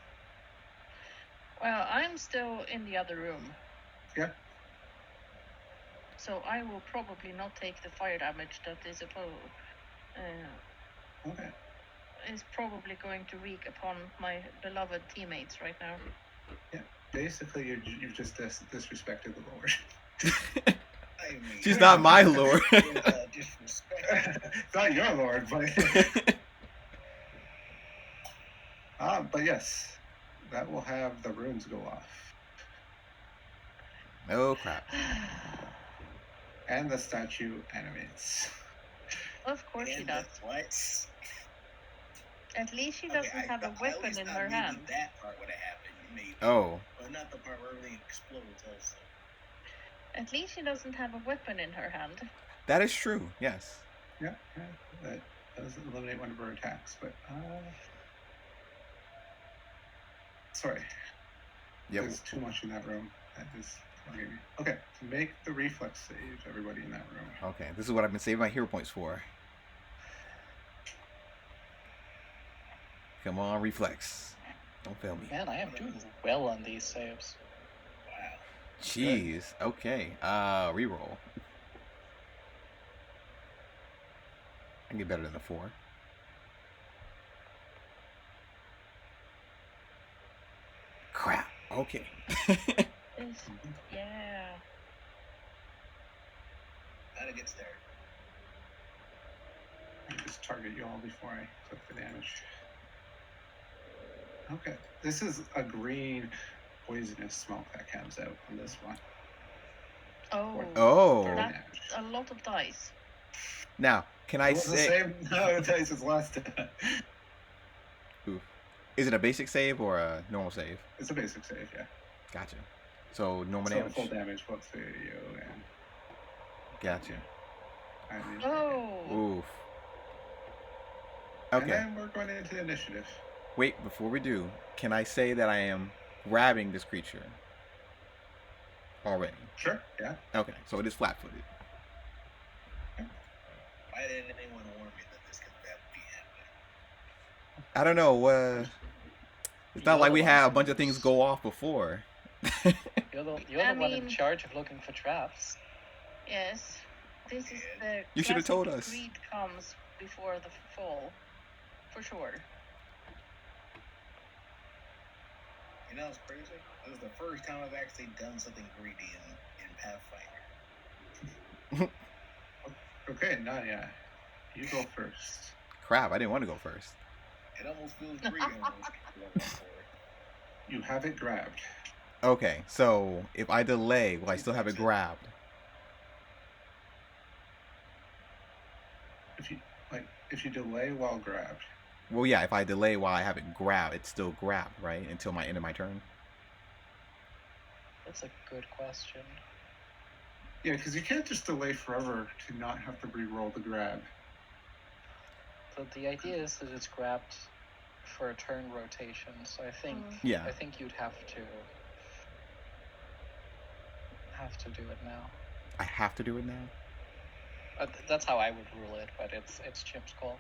Well, I'm still in the other room. Yeah. So I will probably not take the fire damage that is Okay. is probably going to wreak upon my beloved teammates right now. Basically, you've just disrespected the Lord. I mean, She's not my lord. disrespect. It's not your Lord, but but yes, that will have the runes go off, Oh crap. and the statue animates. Of course she And does. what? At least she Okay, doesn't have a I weapon always in thought her maybe hand. that part would have happened, maybe. Oh. But not the part where everything explodes also. At least she doesn't have a weapon in her hand. That is true, yes. Yeah, that does eliminate one of her attacks, but sorry. Yep. There's too much in that room. That is bugging me. Okay, make the reflex save, everybody in that room. Okay, this is what I've been saving my hero points for. Come on, reflex. Don't fail me. Man, I am doing well on these saves. Wow. Jeez. Okay. Reroll. I can get better than a 4. Crap. Okay. Yeah. Not a good start. I'll just target you all before I click the damage. Okay, this is a green poisonous smoke that comes out from this one. Oh. Oh. That's Damage. a lot of dice. Now, can I It was the say? same no, dice as last time. Is it a basic save or a normal save? It's a basic save, yeah. Gotcha. So normal So damage. full damage both to you and Gotcha. I mean, Oh, Oof. And Okay. then we're going into initiative. Wait, before we do, can I say that I am grabbing this creature already? Sure. Yeah. Okay, so it is flat-footed. Why didn't anyone warn me that this could be happening? I don't know. It's not You're like the we one had a bunch of who's- thing go off before. You're the I one in mean- charge of looking for traps. yes. This is the You should have told classic us. greed comes before the fall. For sure. You know what's crazy? This is the first time I've actually done something greedy in Pathfinder. Okay, Nadia, you go first. Crap, I didn't want to go first. It almost feels greedy almost. You have it grabbed. Okay, so if I delay, will I still have it grabbed? If you delay while grabbed, Well, yeah, if I delay while I have it grabbed, it's still grabbed, right? Until my end of my turn? That's a good question. yeah, because you can't just delay forever to not have to re-roll the grab. So the idea is that it's grabbed for a turn rotation. So I think Yeah. I think you'd have to do it now. I have to do it now? That's how I would rule it, but it's Chip's call.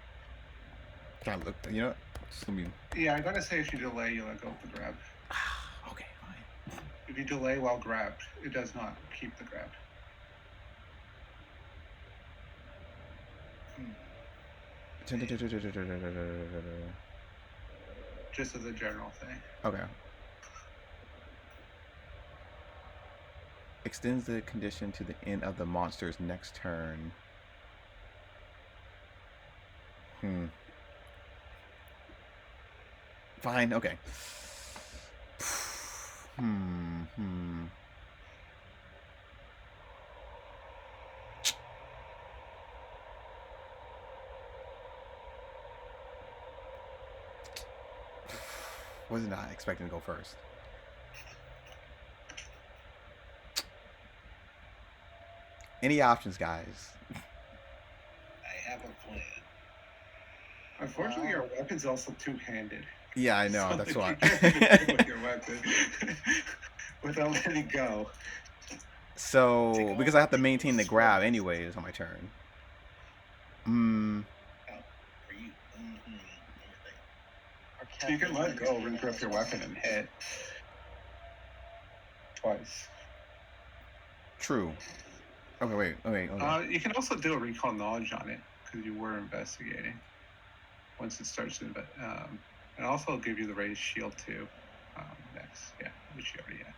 Can I look? You know what? Just let me... Yeah, I gotta say, if you delay, you let go of the grab. Okay, fine. If you delay while grabbed, it does not keep the grab. Just as a general thing. Okay. Extends the condition to the end of the monster's next turn. Fine, okay. Was not expecting to go first. Any options, guys? I have a plan. Unfortunately, your weapon's also two-handed. Yeah, I know. So That's you why. can't even hit with your weapon without letting go. So, because I have to maintain the grab anyways on my turn. For you. So you can let go, re-grip your weapon, and hit twice. True. Okay, wait. Okay. You can also do a recall knowledge on it because you were investigating. Once it starts to, and also give you the raised shield too. Next, yeah, which you already had.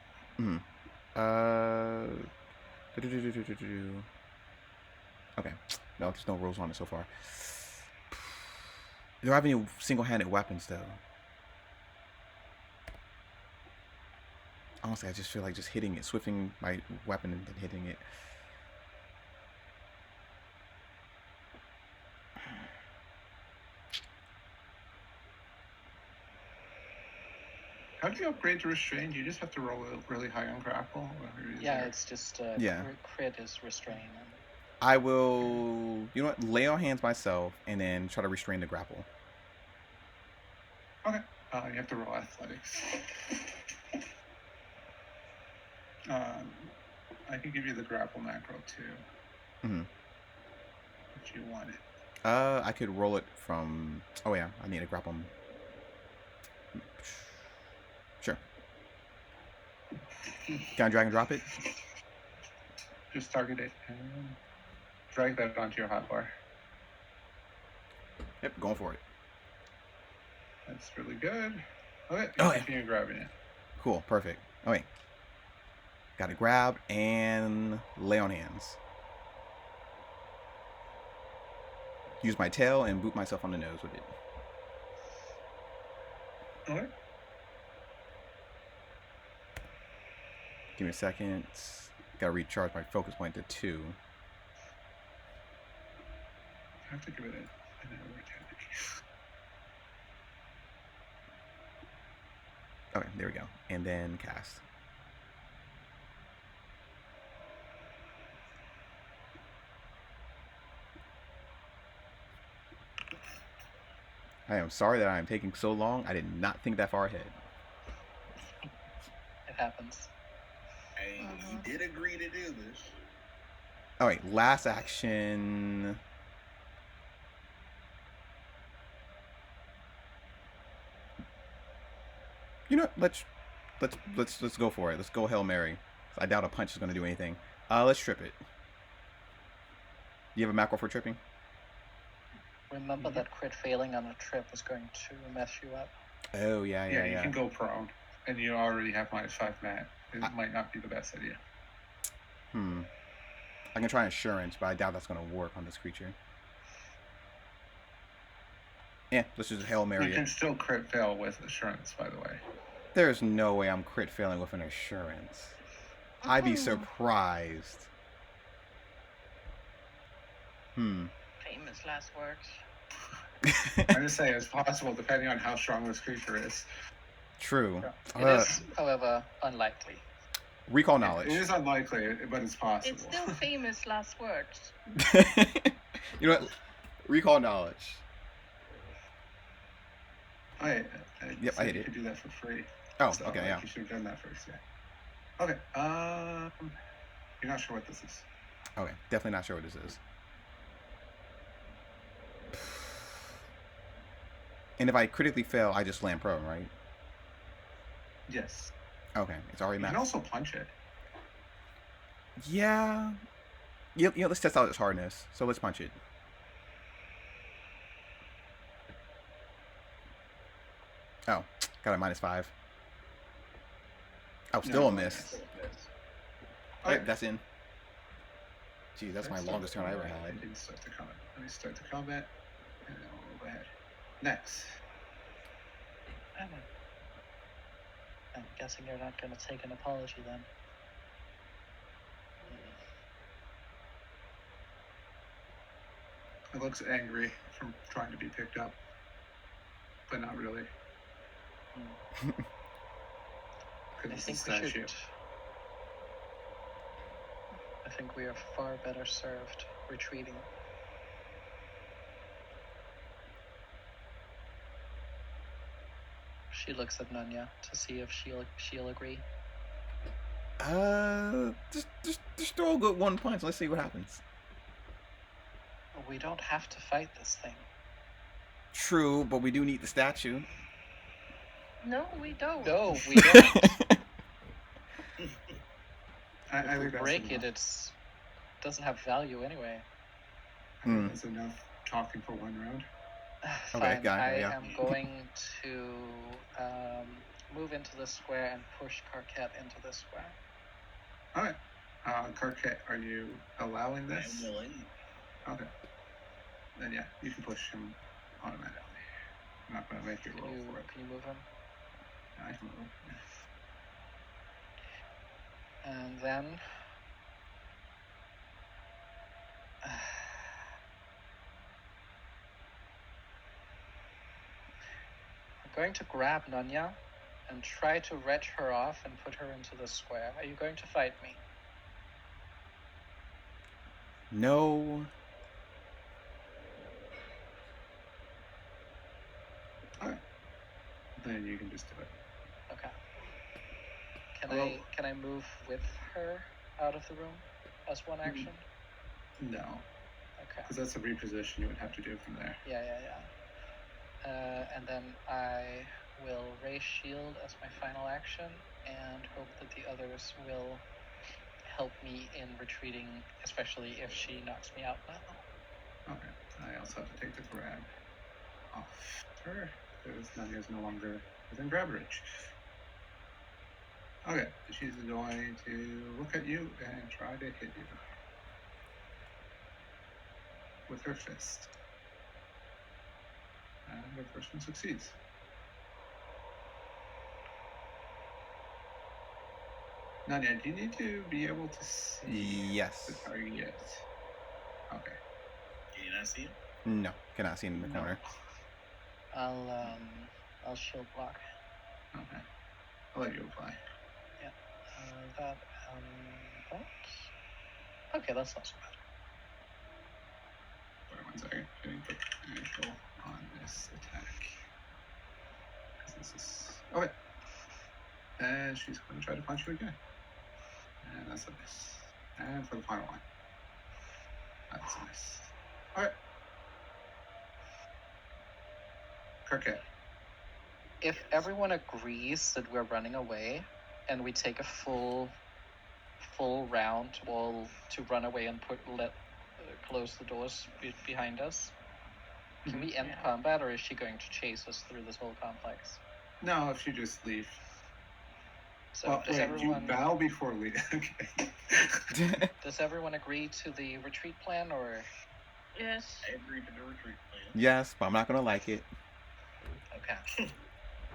Okay. No, there's no rules on it so far. Do I have any single-handed weapons though? Honestly, I just feel like just hitting it, swifting my weapon and then hitting it. How do you upgrade to restrained? You just have to roll really high on grapple. Yeah, it's just crit is restrain. I will, you know what, lay on hands myself and then try to restrain the grapple. Okay. You have to roll athletics. I can give you the grapple macro too. If you want it. I could roll it from. Oh yeah, I need a grapple. Sure. Can I drag and drop it? Just target it and drag that onto your hotbar. Yep, going for it. That's really good. Okay, continue grabbing it. Cool, perfect. Oh wait. Got it grabbed and lay on hands. Use my tail and boot myself on the nose with it. Alright. Give me a second. Gotta recharge my focus point to 2. I have to give it an hour attack. Okay, there we go. And then cast. I am sorry that I am taking so long. I did not think that far ahead. It happens. He did agree to do this. All right, last action. You know, let's go for it. Let's go Hail Mary. I doubt a punch is gonna do anything. Let's trip it. Do you have a macro for tripping? Remember that crit failing on a trip is going to mess you up. Oh yeah. You can go prone, and you already have -5 mat. It might not be the best idea. I can try insurance, but I doubt that's gonna work on this creature. Yeah, let's just Hail Mary You it. can still crit fail with assurance, by the way. There's no way I'm crit failing with an assurance. I'd be surprised. Famous last words. I'm just saying it's possible depending on how strong this creature is. True. It is, however, unlikely. Recall knowledge. It is unlikely, but it's possible. It's still famous last words. You know what? Recall knowledge. Yep, I hit you it. could do that for free. Oh, So, okay, yeah. You should have done that first, yeah. Okay, you're not sure what this is. Okay, definitely not sure what this is. And if I critically fail, I just land prone, right? Yes. Okay, it's already You maxed. can also punch it. Yeah. Yep, let's test out its hardness. So let's punch it. Oh, got a -5. Oh, still a miss. Okay. Right, that's in. Gee, that's my longest turn I ever I had. didn't start the combat. Let me start the combat, and then we'll move ahead. Next. I'm guessing you're not going to take an apology then. It looks angry from trying to be picked up, but not really. I Because it's a think we statue. should. I think we are far better served retreating. She looks at Nunya to see if she'll agree. Just throw a good one punch. Let's see what happens. We don't have to fight this thing. True, but we do need the statue. No, we don't. No, we don't. I If think we that's break it, enough. it doesn't have value anyway. I think that's enough talking for one round. Fine, got it, I yeah. am going to move into this square and push Carquette into this square. Alright. Carquette, are you allowing this? I'm willing. Okay. Then yeah, you can push him automatically. I'm not going to make you roll for it. Can you move him? I can move. And then I'm going to grab Nunya and try to retch her off and put her into the square. Are you going to fight me? No. Alright. Then you can just do it. Okay. Can I move with her out of the room as one action? No. Okay. Because that's a reposition you would have to do from there. Yeah. And then I will raise shield as my final action and hope that the others will help me in retreating, especially if she knocks me out now. Okay. I also have to take the grab off her because Nadia is no longer within grab reach. Okay. She's going to look at you and try to hit you with her fist. And the first one succeeds. Nadia, do you need to be able to see Yes. the target? Okay. Can you not see him? No, cannot see him in the corner. I'll shield block. Okay. I'll let you apply. That. Okay, that's not so bad. Sorry, 1 second. I didn't put initial on this attack. misses. Okay. And she's going to try to punch you again. And that's a miss. And for the final one. That's a miss. Alright. Croquette. If everyone agrees that we're running away, and we take a full round to run away and close the doors behind us, can we end combat, or is she going to chase us through this whole complex? No, if you just leave. So Well, does wait, everyone you bow before leaving. Okay. does everyone agree to the retreat plan, or Yes. I agree to the retreat plan. Yes, but I'm not gonna like it. okay?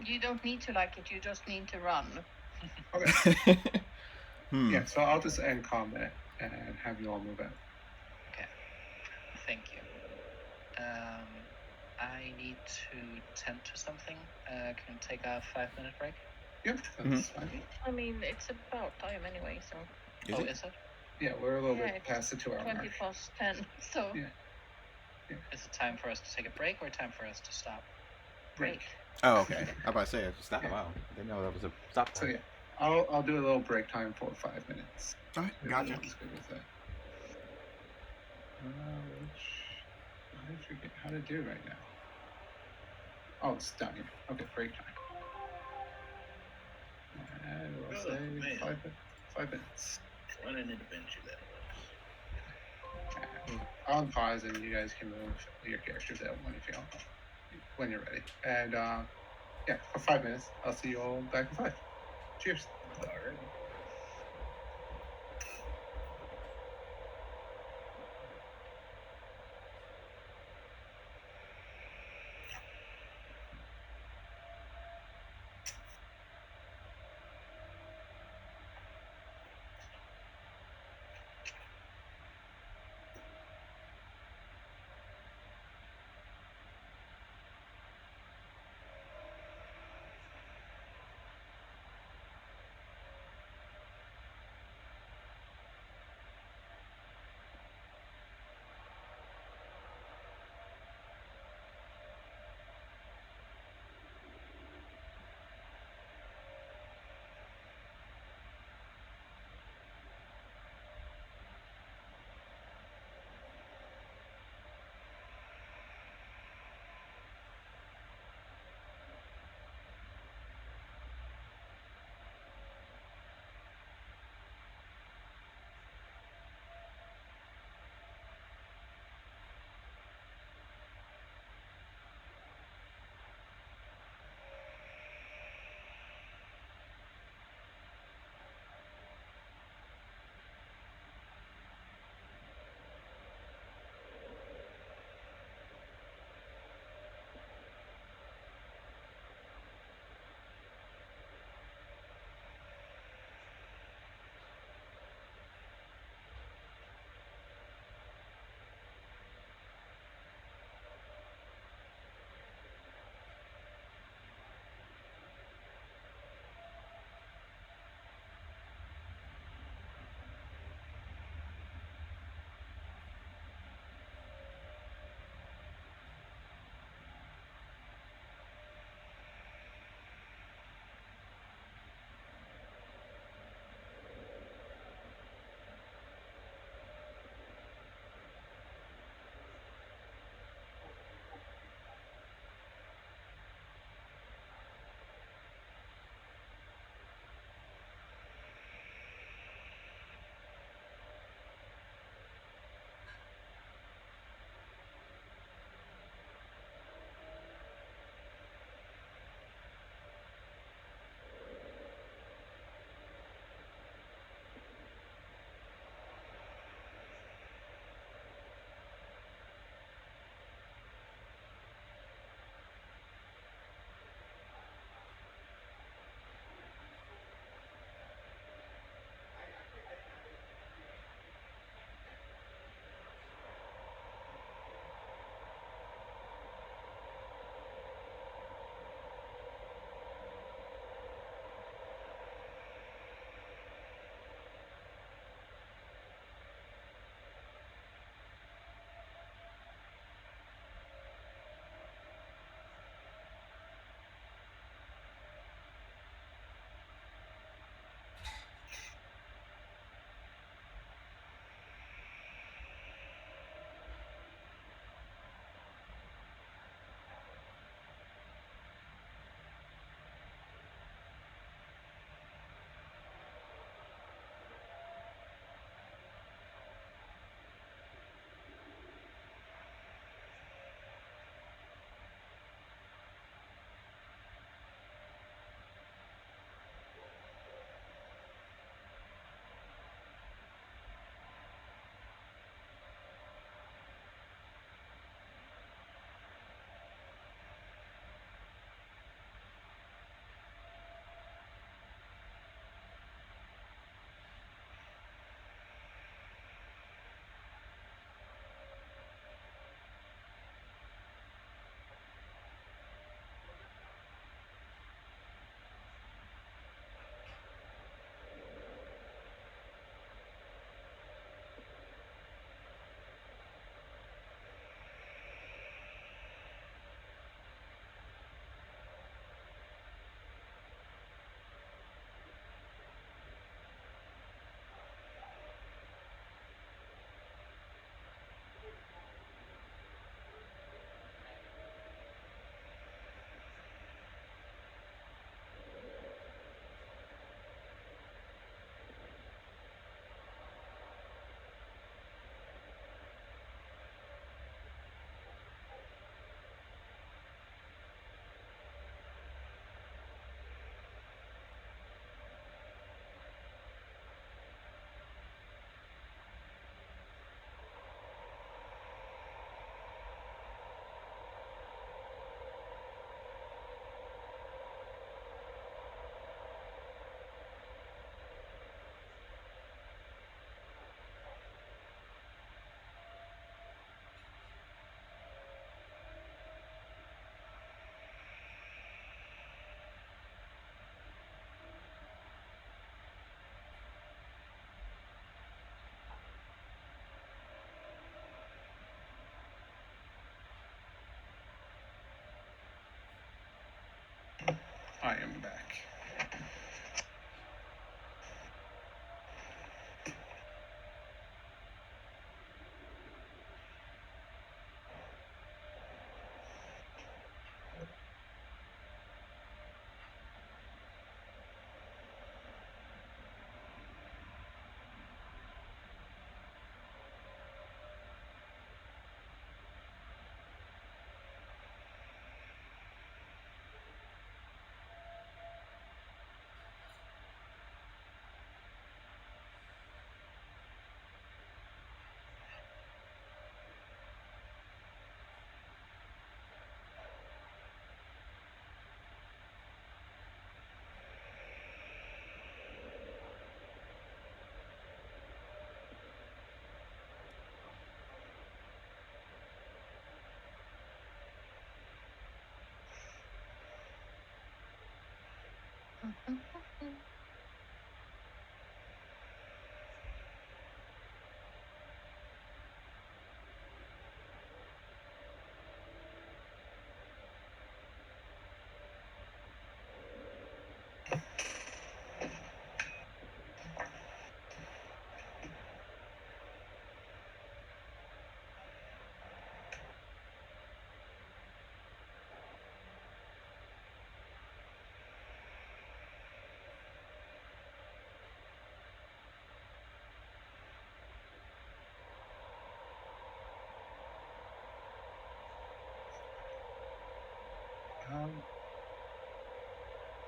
You don't need to like it, you just need to run. Okay. Hmm. Yeah, so I'll just end combat and have you all move out. Okay, thank you. I need to tend to something. Can take a 5-minute break. Yep, that's fine. I mean, it's about time anyway, so. Is it? Is it? Yeah, we're a little Yeah, bit it's past the 2-hour 20 mark. past 10, so. Yeah. Is it time for us to take a break, or time for us to stop? Break. Oh, okay. I was about to say stop. Yeah. Wow, I didn't know that was a stop So time. yeah, I'll do a little break time for 5 minutes. All right, gotcha. Everyone's good with that. Which I forget how to do right now. Oh, it's down here. Okay, break time. And we'll Oh, say man. 5 minutes. What an adventure that was. I'll pause and you guys can move your characters out when you're ready. And yeah, for 5 minutes. I'll see you all back in 5. Cheers. Alright.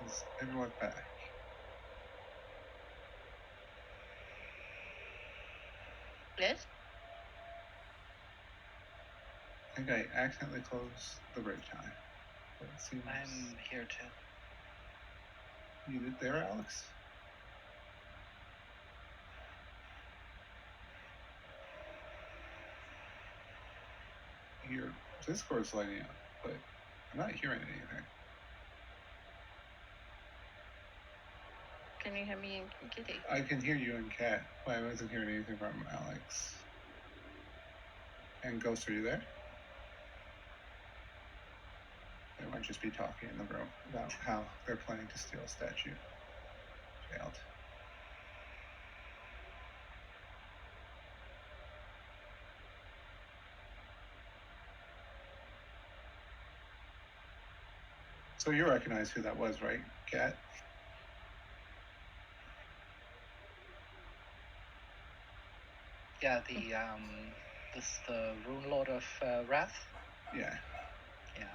Is everyone back? Yes? I think I accidentally closed the break time. But it seems I'm here too. you did there, Alex? Your Discord's lighting up, but I'm not hearing anything. Can you hear me, Kitty? I can hear you and Kat, but I wasn't hearing anything from Alex. And Ghost, are you there? They might just be talking in the room about how they're planning to steal a statue. Failed. So you recognize who that was, right, Kat? Yeah, the Runelord of Wrath. Yeah. Yeah.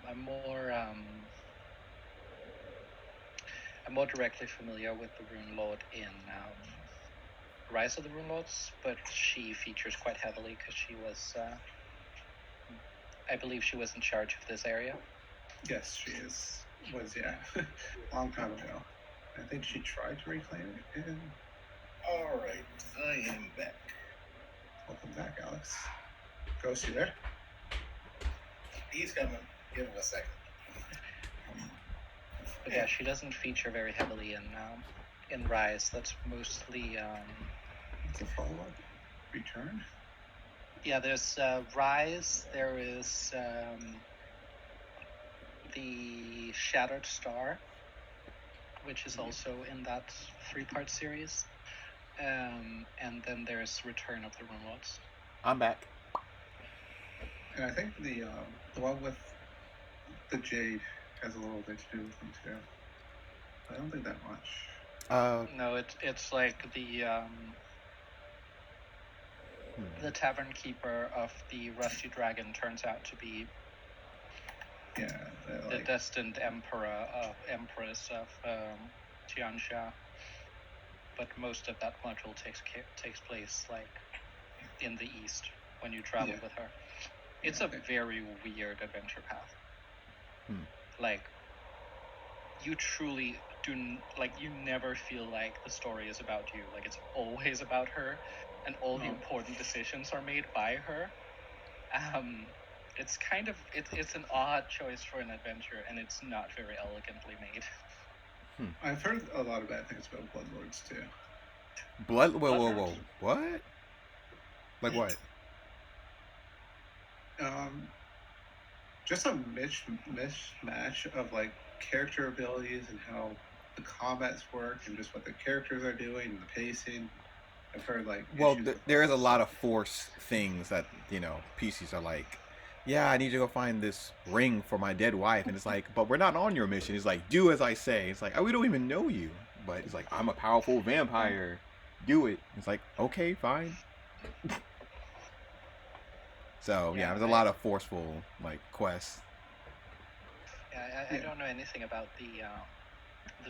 I'm more I'm more directly familiar with the Runelord in Rise of the Runelords, but she features quite heavily because she was, I believe, she was in charge of this area. Yes, she is. Was, yeah. Long time ago. I think she tried to reclaim it, and All right, I am back. welcome back, Alex. Ghost, you there? He's coming. Give him a second. But yeah, she doesn't feature very heavily in Rise. That's mostly It's a follow-up. Return? yeah. There's Rise. There is the Shattered Star, which is also in that 3-part series. And then there's Return of the Runelords. I'm back. And I think the one with the Jade has a little bit to do with them too. I don't think that much. No, it's like the Tavern Keeper of the Rusty Dragon turns out to be Yeah, the destined empress of Tianxia. But most of that module takes place like in the east when you travel with her. It's a very weird adventure path. Like, you truly you never feel like the story is about you. Like, it's always about her, and all the important decisions are made by her. It's kind of it's an odd choice for an adventure, and it's not very elegantly made. I've heard a lot of bad things about Bloodlords too. Whoa. What? Like what? Just a mismatch of like character abilities and how the combats work and just what the characters are doing and the pacing. I've heard like there is a lot of force things that PCs are like, yeah, I need you to go find this ring for my dead wife, and it's like, but we're not on your mission. It's like, do as I say. It's like, oh, we don't even know you, but it's like, I'm a powerful vampire. Do it. It's like, okay, fine. So yeah, there's a lot of forceful like quests. Yeah, I don't know anything about the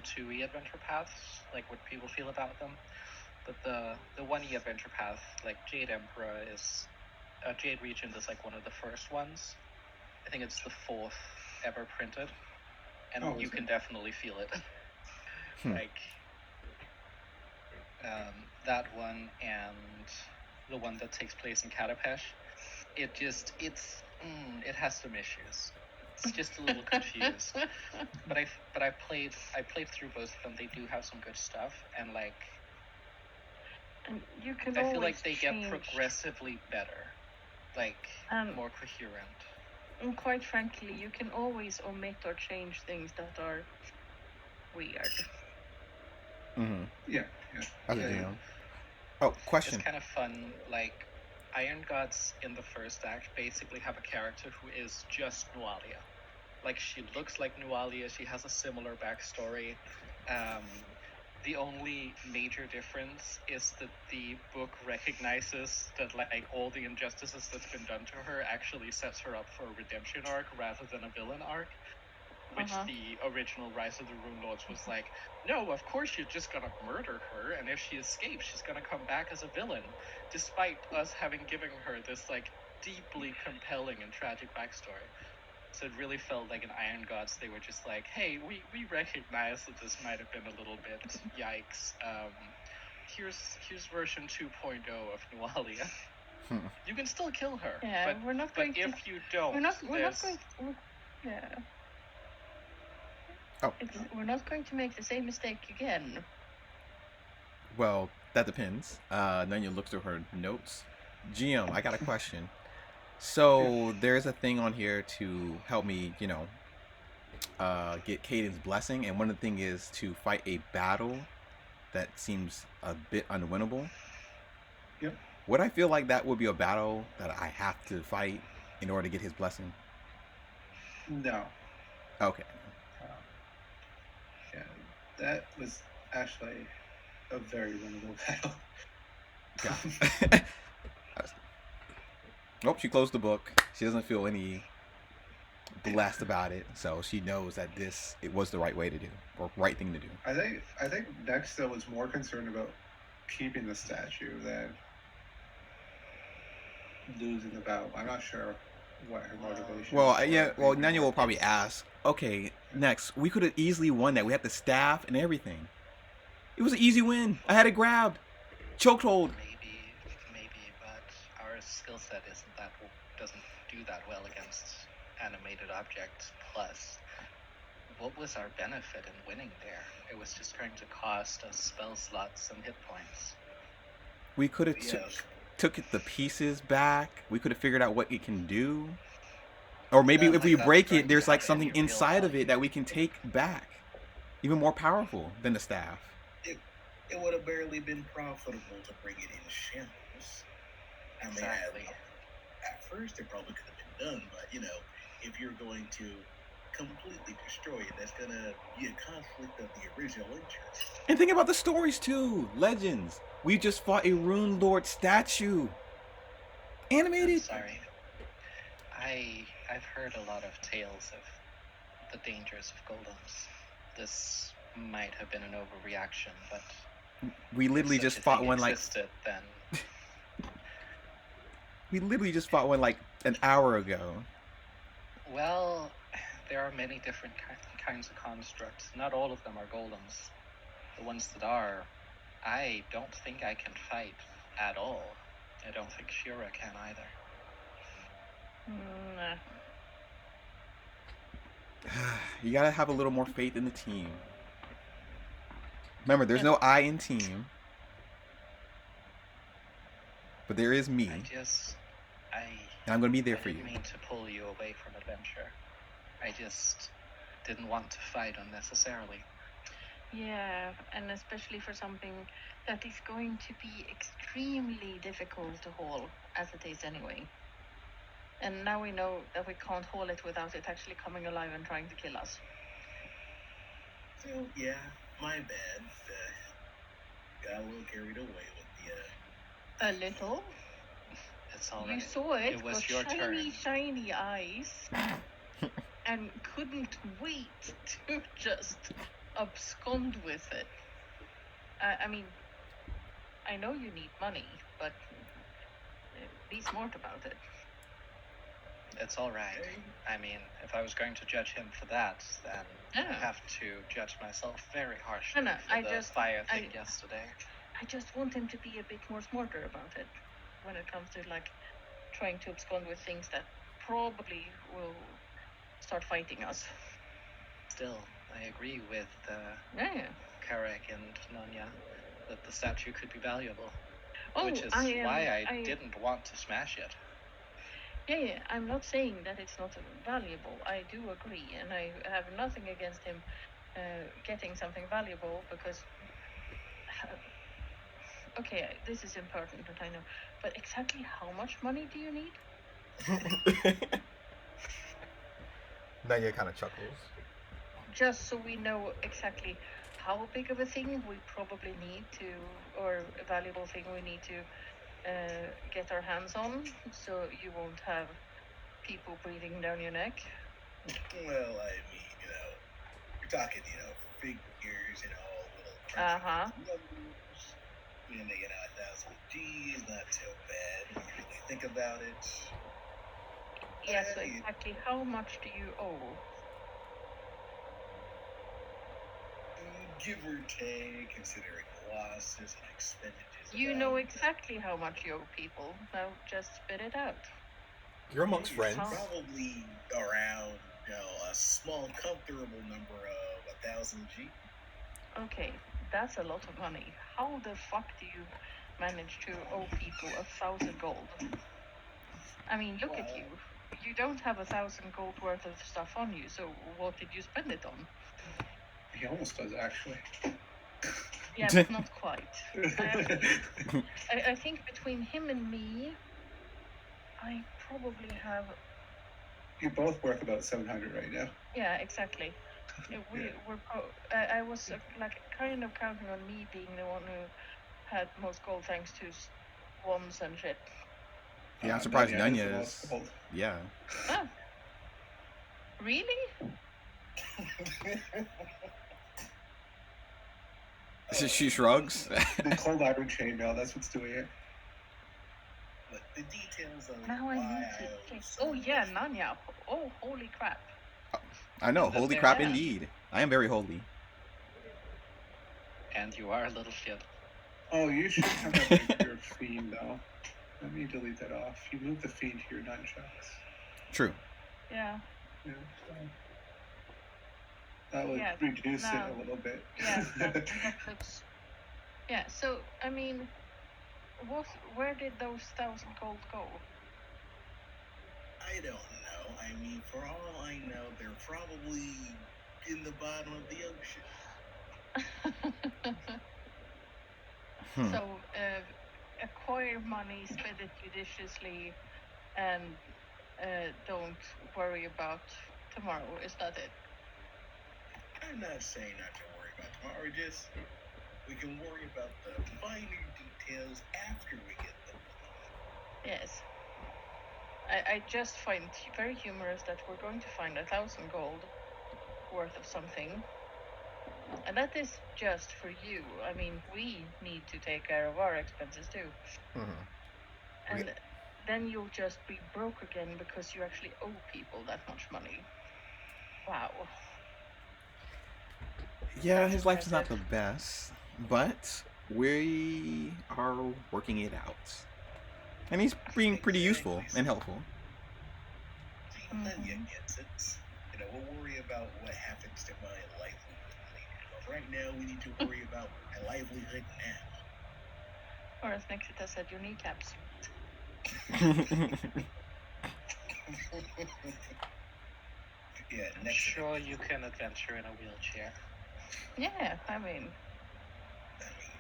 2E adventure paths, like what people feel about them. But the 1E adventure path, like Jade Emperor is Jade Regent is like one of the first ones. I think it's the 4th ever printed, and you can definitely feel it. Like that one and the one that takes place in Katapesh. It has some issues. It's just a little confused. But I played through both of them. They do have some good stuff, and like And you can I always feel like they change. get progressively better, like more coherent. And quite frankly, you can always omit or change things that are weird. Mm-hmm. Yeah. As a Yeah, DM. Oh, question. It's kind of fun. Like Iron Gods in the first act basically have a character who is just Nualia. Like she looks like Nualia. She has a similar backstory. The only major difference is that the book recognizes that like all the injustices that's been done to her actually sets her up for a redemption arc rather than a villain arc. Which the original Rise of the Runelords was like, no, of course you're just gonna murder her, and if she escapes, she's gonna come back as a villain, despite us having given her this like deeply compelling and tragic backstory. So it really felt like in Iron Gods they were just like, hey, we recognize that this might have been a little bit yikes. Here's version 2.0 of Nualia. You can still kill her. Yeah, but, we're not going but if you don't, we're not going to, yeah. Oh. We're not going to make the same mistake again. Well, that depends. Nanya looks through her notes. GM, I got a question. So there's a thing on here to help me, get Caden's blessing, and one of the things is to fight a battle that seems a bit unwinnable. Yep. Would I feel like that would be a battle that I have to fight in order to get his blessing? No. Okay. Yeah, that was actually a very winnable battle. Yeah. Nope, she closed the book. She doesn't feel any blessed about it, so she knows that it was the right way to do, or right thing to do. I think Nexta was more concerned about keeping the statue than losing the battle. I'm not sure what her motivation. Well, yeah. Well, Nanya will probably ask, okay, next, we could have easily won that. We had the staff and everything. It was an easy win. I had it grabbed, chokehold. Maybe, but our skill set doesn't do that well against animated objects. Plus, what was our benefit in winning there? It was just trying to cost us spell slots and hit points. We could have took the pieces back. We could have figured out what it can do. Or maybe if we break it, there's like something inside of it that we can take back. Even more powerful than the staff. It would have barely been profitable to bring it in shambles. I mean, at first it probably could have been done, but if you're going to completely destroy it, that's gonna be a conflict of the original interest. And think about the stories too. Legends. We just fought a Runelord statue. Animated. I'm sorry. I've heard a lot of tales of the dangers of golems. This might have been an overreaction, but we literally just fought one then. We literally just fought one like an hour ago. Well, there are many different kinds of constructs. Not all of them are golems. The ones that are, I don't think I can fight at all. I don't think Shira can either. You gotta have a little more faith in the team. Remember, there's no I in team. But there is me. And I'm gonna be there for you. I didn't mean to pull you away from adventure. I just didn't want to fight unnecessarily. Yeah, and especially for something that is going to be extremely difficult to haul, as it is anyway. And now we know that we can't haul it without it actually coming alive and trying to kill us. So, yeah, my bad. Got a little carried away with the... A little? It's all right. You saw it, it was got your shiny eyes, and couldn't wait to just abscond with it. I mean, I know you need money, but be smart about it. It's all right. I mean, if I was going to judge him for that, then I have to judge myself very harshly for the fire thing yesterday. I just want him to be a bit more smarter about it when it comes to like trying to abscond with things that probably will start fighting us. Still, I agree with Yeah. Karek and Nanya that the statue could be valuable, Oh, which is why I didn't want to smash it. Yeah, I'm not saying that it's not valuable. I do agree, and I have nothing against him getting something valuable because. Okay, this is important, but I know. But exactly how much money do you need? Nanya kind of chuckles. Just so we know exactly how big of a thing we probably need to, or a valuable thing we need to get our hands on, so you won't have people breathing down your neck. Well, I mean, you're talking, figures, little Uh-huh. numbers. And, 1,000 G is not so bad when you really think about it. Yeah, so exactly how much do you owe? Give or take, considering losses and expenditures. You know exactly how much you owe people. Now just spit it out. You're amongst friends. Probably around, a small, comfortable number of 1,000 G. Okay, that's a lot of money. How the fuck do you manage to owe people 1,000 gold? I mean, look at you. You don't have 1,000 gold worth of stuff on you, so what did you spend it on? He almost does, actually. Yeah, but not quite. I think between him and me, I probably have. You're both worth about 700 right now. Yeah, exactly. I was kind of counting on me being the one who had most gold thanks to wands and shit. Yeah, I'm surprised Nanya Nanya has the most gold. Yeah. Ah. Really? She shrugs. The cold iron chainmail, that's what's doing it. But the details of Now I need to check. Oh yeah, Nanya. Oh, holy crap. I know, holy crap indeed. I am very holy. And you are a little shit. Oh, you should have that your fiend, though. Let me delete that off. You move the fiend to your nunchucks. True. Yeah. Yeah, so that would reduce it a little bit. Yeah, that looks... Yeah, so, I mean, where did those 1,000 gold go? I don't know. I mean, for all I know, they're probably in the bottom of the ocean. So, acquire money, spend it judiciously, and don't worry about tomorrow. Is that it? I'm not saying not to worry about tomorrow. Just we can worry about the finer details after we get them. Yes. I just find it very humorous that we're going to find 1,000 gold worth of something. And that is just for you. I mean, we need to take care of our expenses too. Mm-hmm. And then you'll just be broke again because you actually owe people that much money. Wow. Yeah, his life is not the best, but we are working it out. And he's being pretty useful and helpful. Nanya gets it. We'll worry about what happens to my livelihood later. But right now, we need to worry about my livelihood now. Or as Nexita said, your kneecaps. Yeah, I'm sure you can adventure in a wheelchair. Yeah, I mean,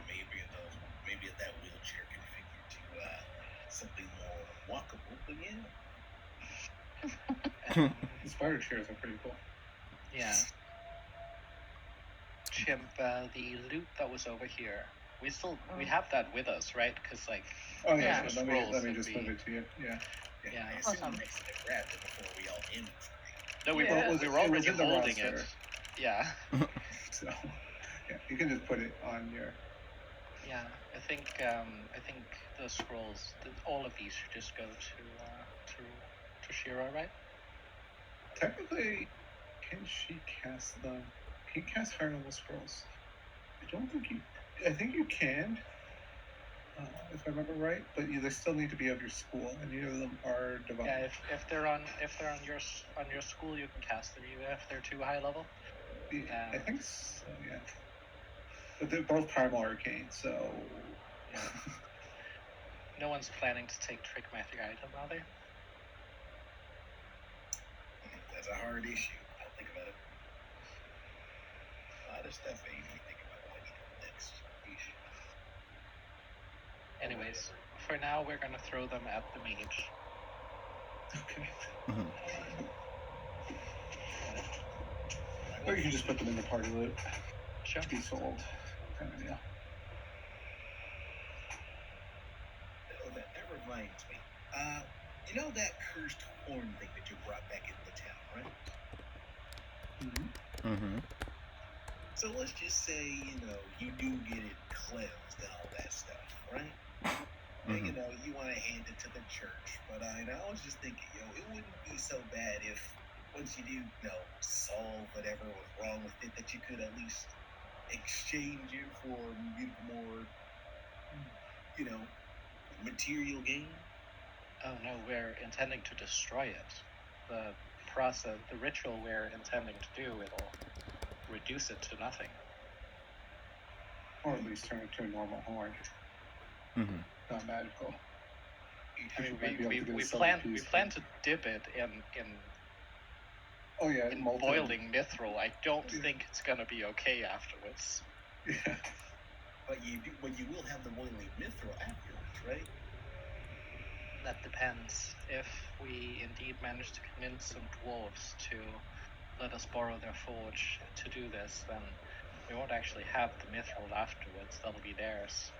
maybe that wheelchair can figure to something more walkable, but yeah. The spider chairs are pretty cool. Yeah. Chimp, the loot that was over here, we have that with us, right? Because oh yeah, let me just move it to you. Yeah. I assume next to the grabbed it before we all in. No, we were already holding it. Yeah. So, yeah, you can just put it on your. Yeah, I think the scrolls, all of these should just go to Shira, right? Technically, can she cast them? Can you cast higher level scrolls? I don't think you. I think you can. if I remember right. But they still need to be of your school, and neither of them are divine. Yeah, if they're on your school, you can cast them. Even if they're too high level. Yeah, I think so. Yeah, but they're both primal arcane, so. Yeah. No one's planning to take trick magic item, are they? That's a hard issue. I'll think about it. A lot of stuff I usually think about when I need the next issue. Anyways, for now we're gonna throw them at the mage. Okay. Mhm. Or you can just put them in the party loot Sure. to be sold, kind of deal. Oh, that reminds me. You know that cursed horn thing that you brought back into town, right? Mm-hmm. Mm-hmm. So let's just say, you do get it cleansed and all that stuff, right? And, Mm-hmm. you want to hand it to the church. But I was just thinking, it wouldn't be so bad if once you do, solve whatever was wrong with it, that you could at least exchange it for more, material gain. Oh no, we're intending to destroy it. The ritual we're intending to do, it'll reduce it to nothing. Or at least turn it to a normal horn. Mm-hmm. Not magical. I mean, Might be able to get we a silver plan piece, to dip it Oh yeah, in molten. boiling mithril. I don't think it's gonna be okay afterwards. Yeah. But you will have the boiling mithril afterwards, right? That depends. If we indeed manage to convince some dwarves to let us borrow their forge to do this, then we won't actually have the mithril afterwards. That'll be theirs.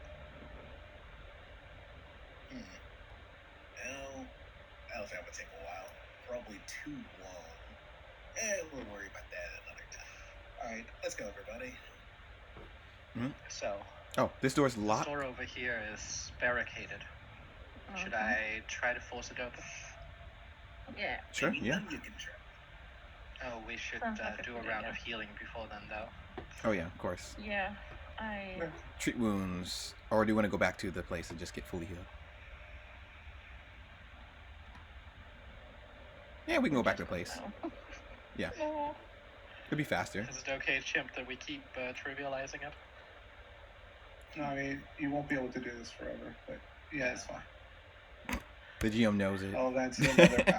Well, that'll have to take a while. Probably too long. We'll worry about that another time. All right, let's go, everybody. Mm-hmm. So, Oh, this door's this locked. door over here is barricaded. Should Okay. I try to force it open? Yeah. Sure. Maybe Yeah. none you can try. Oh, we should Sounds like a do a good round idea. of healing before then, though. Oh yeah, of course. Yeah. I. Treat wounds, or do you want to go back to the place and just get fully healed? Yeah, we can go back to the place. Yeah, No. it'll be faster. Is it okay, Chimp, that we keep trivializing it? No, I mean, you won't be able to do this forever, but yeah, it's fine. The GM knows it. I'll advance to another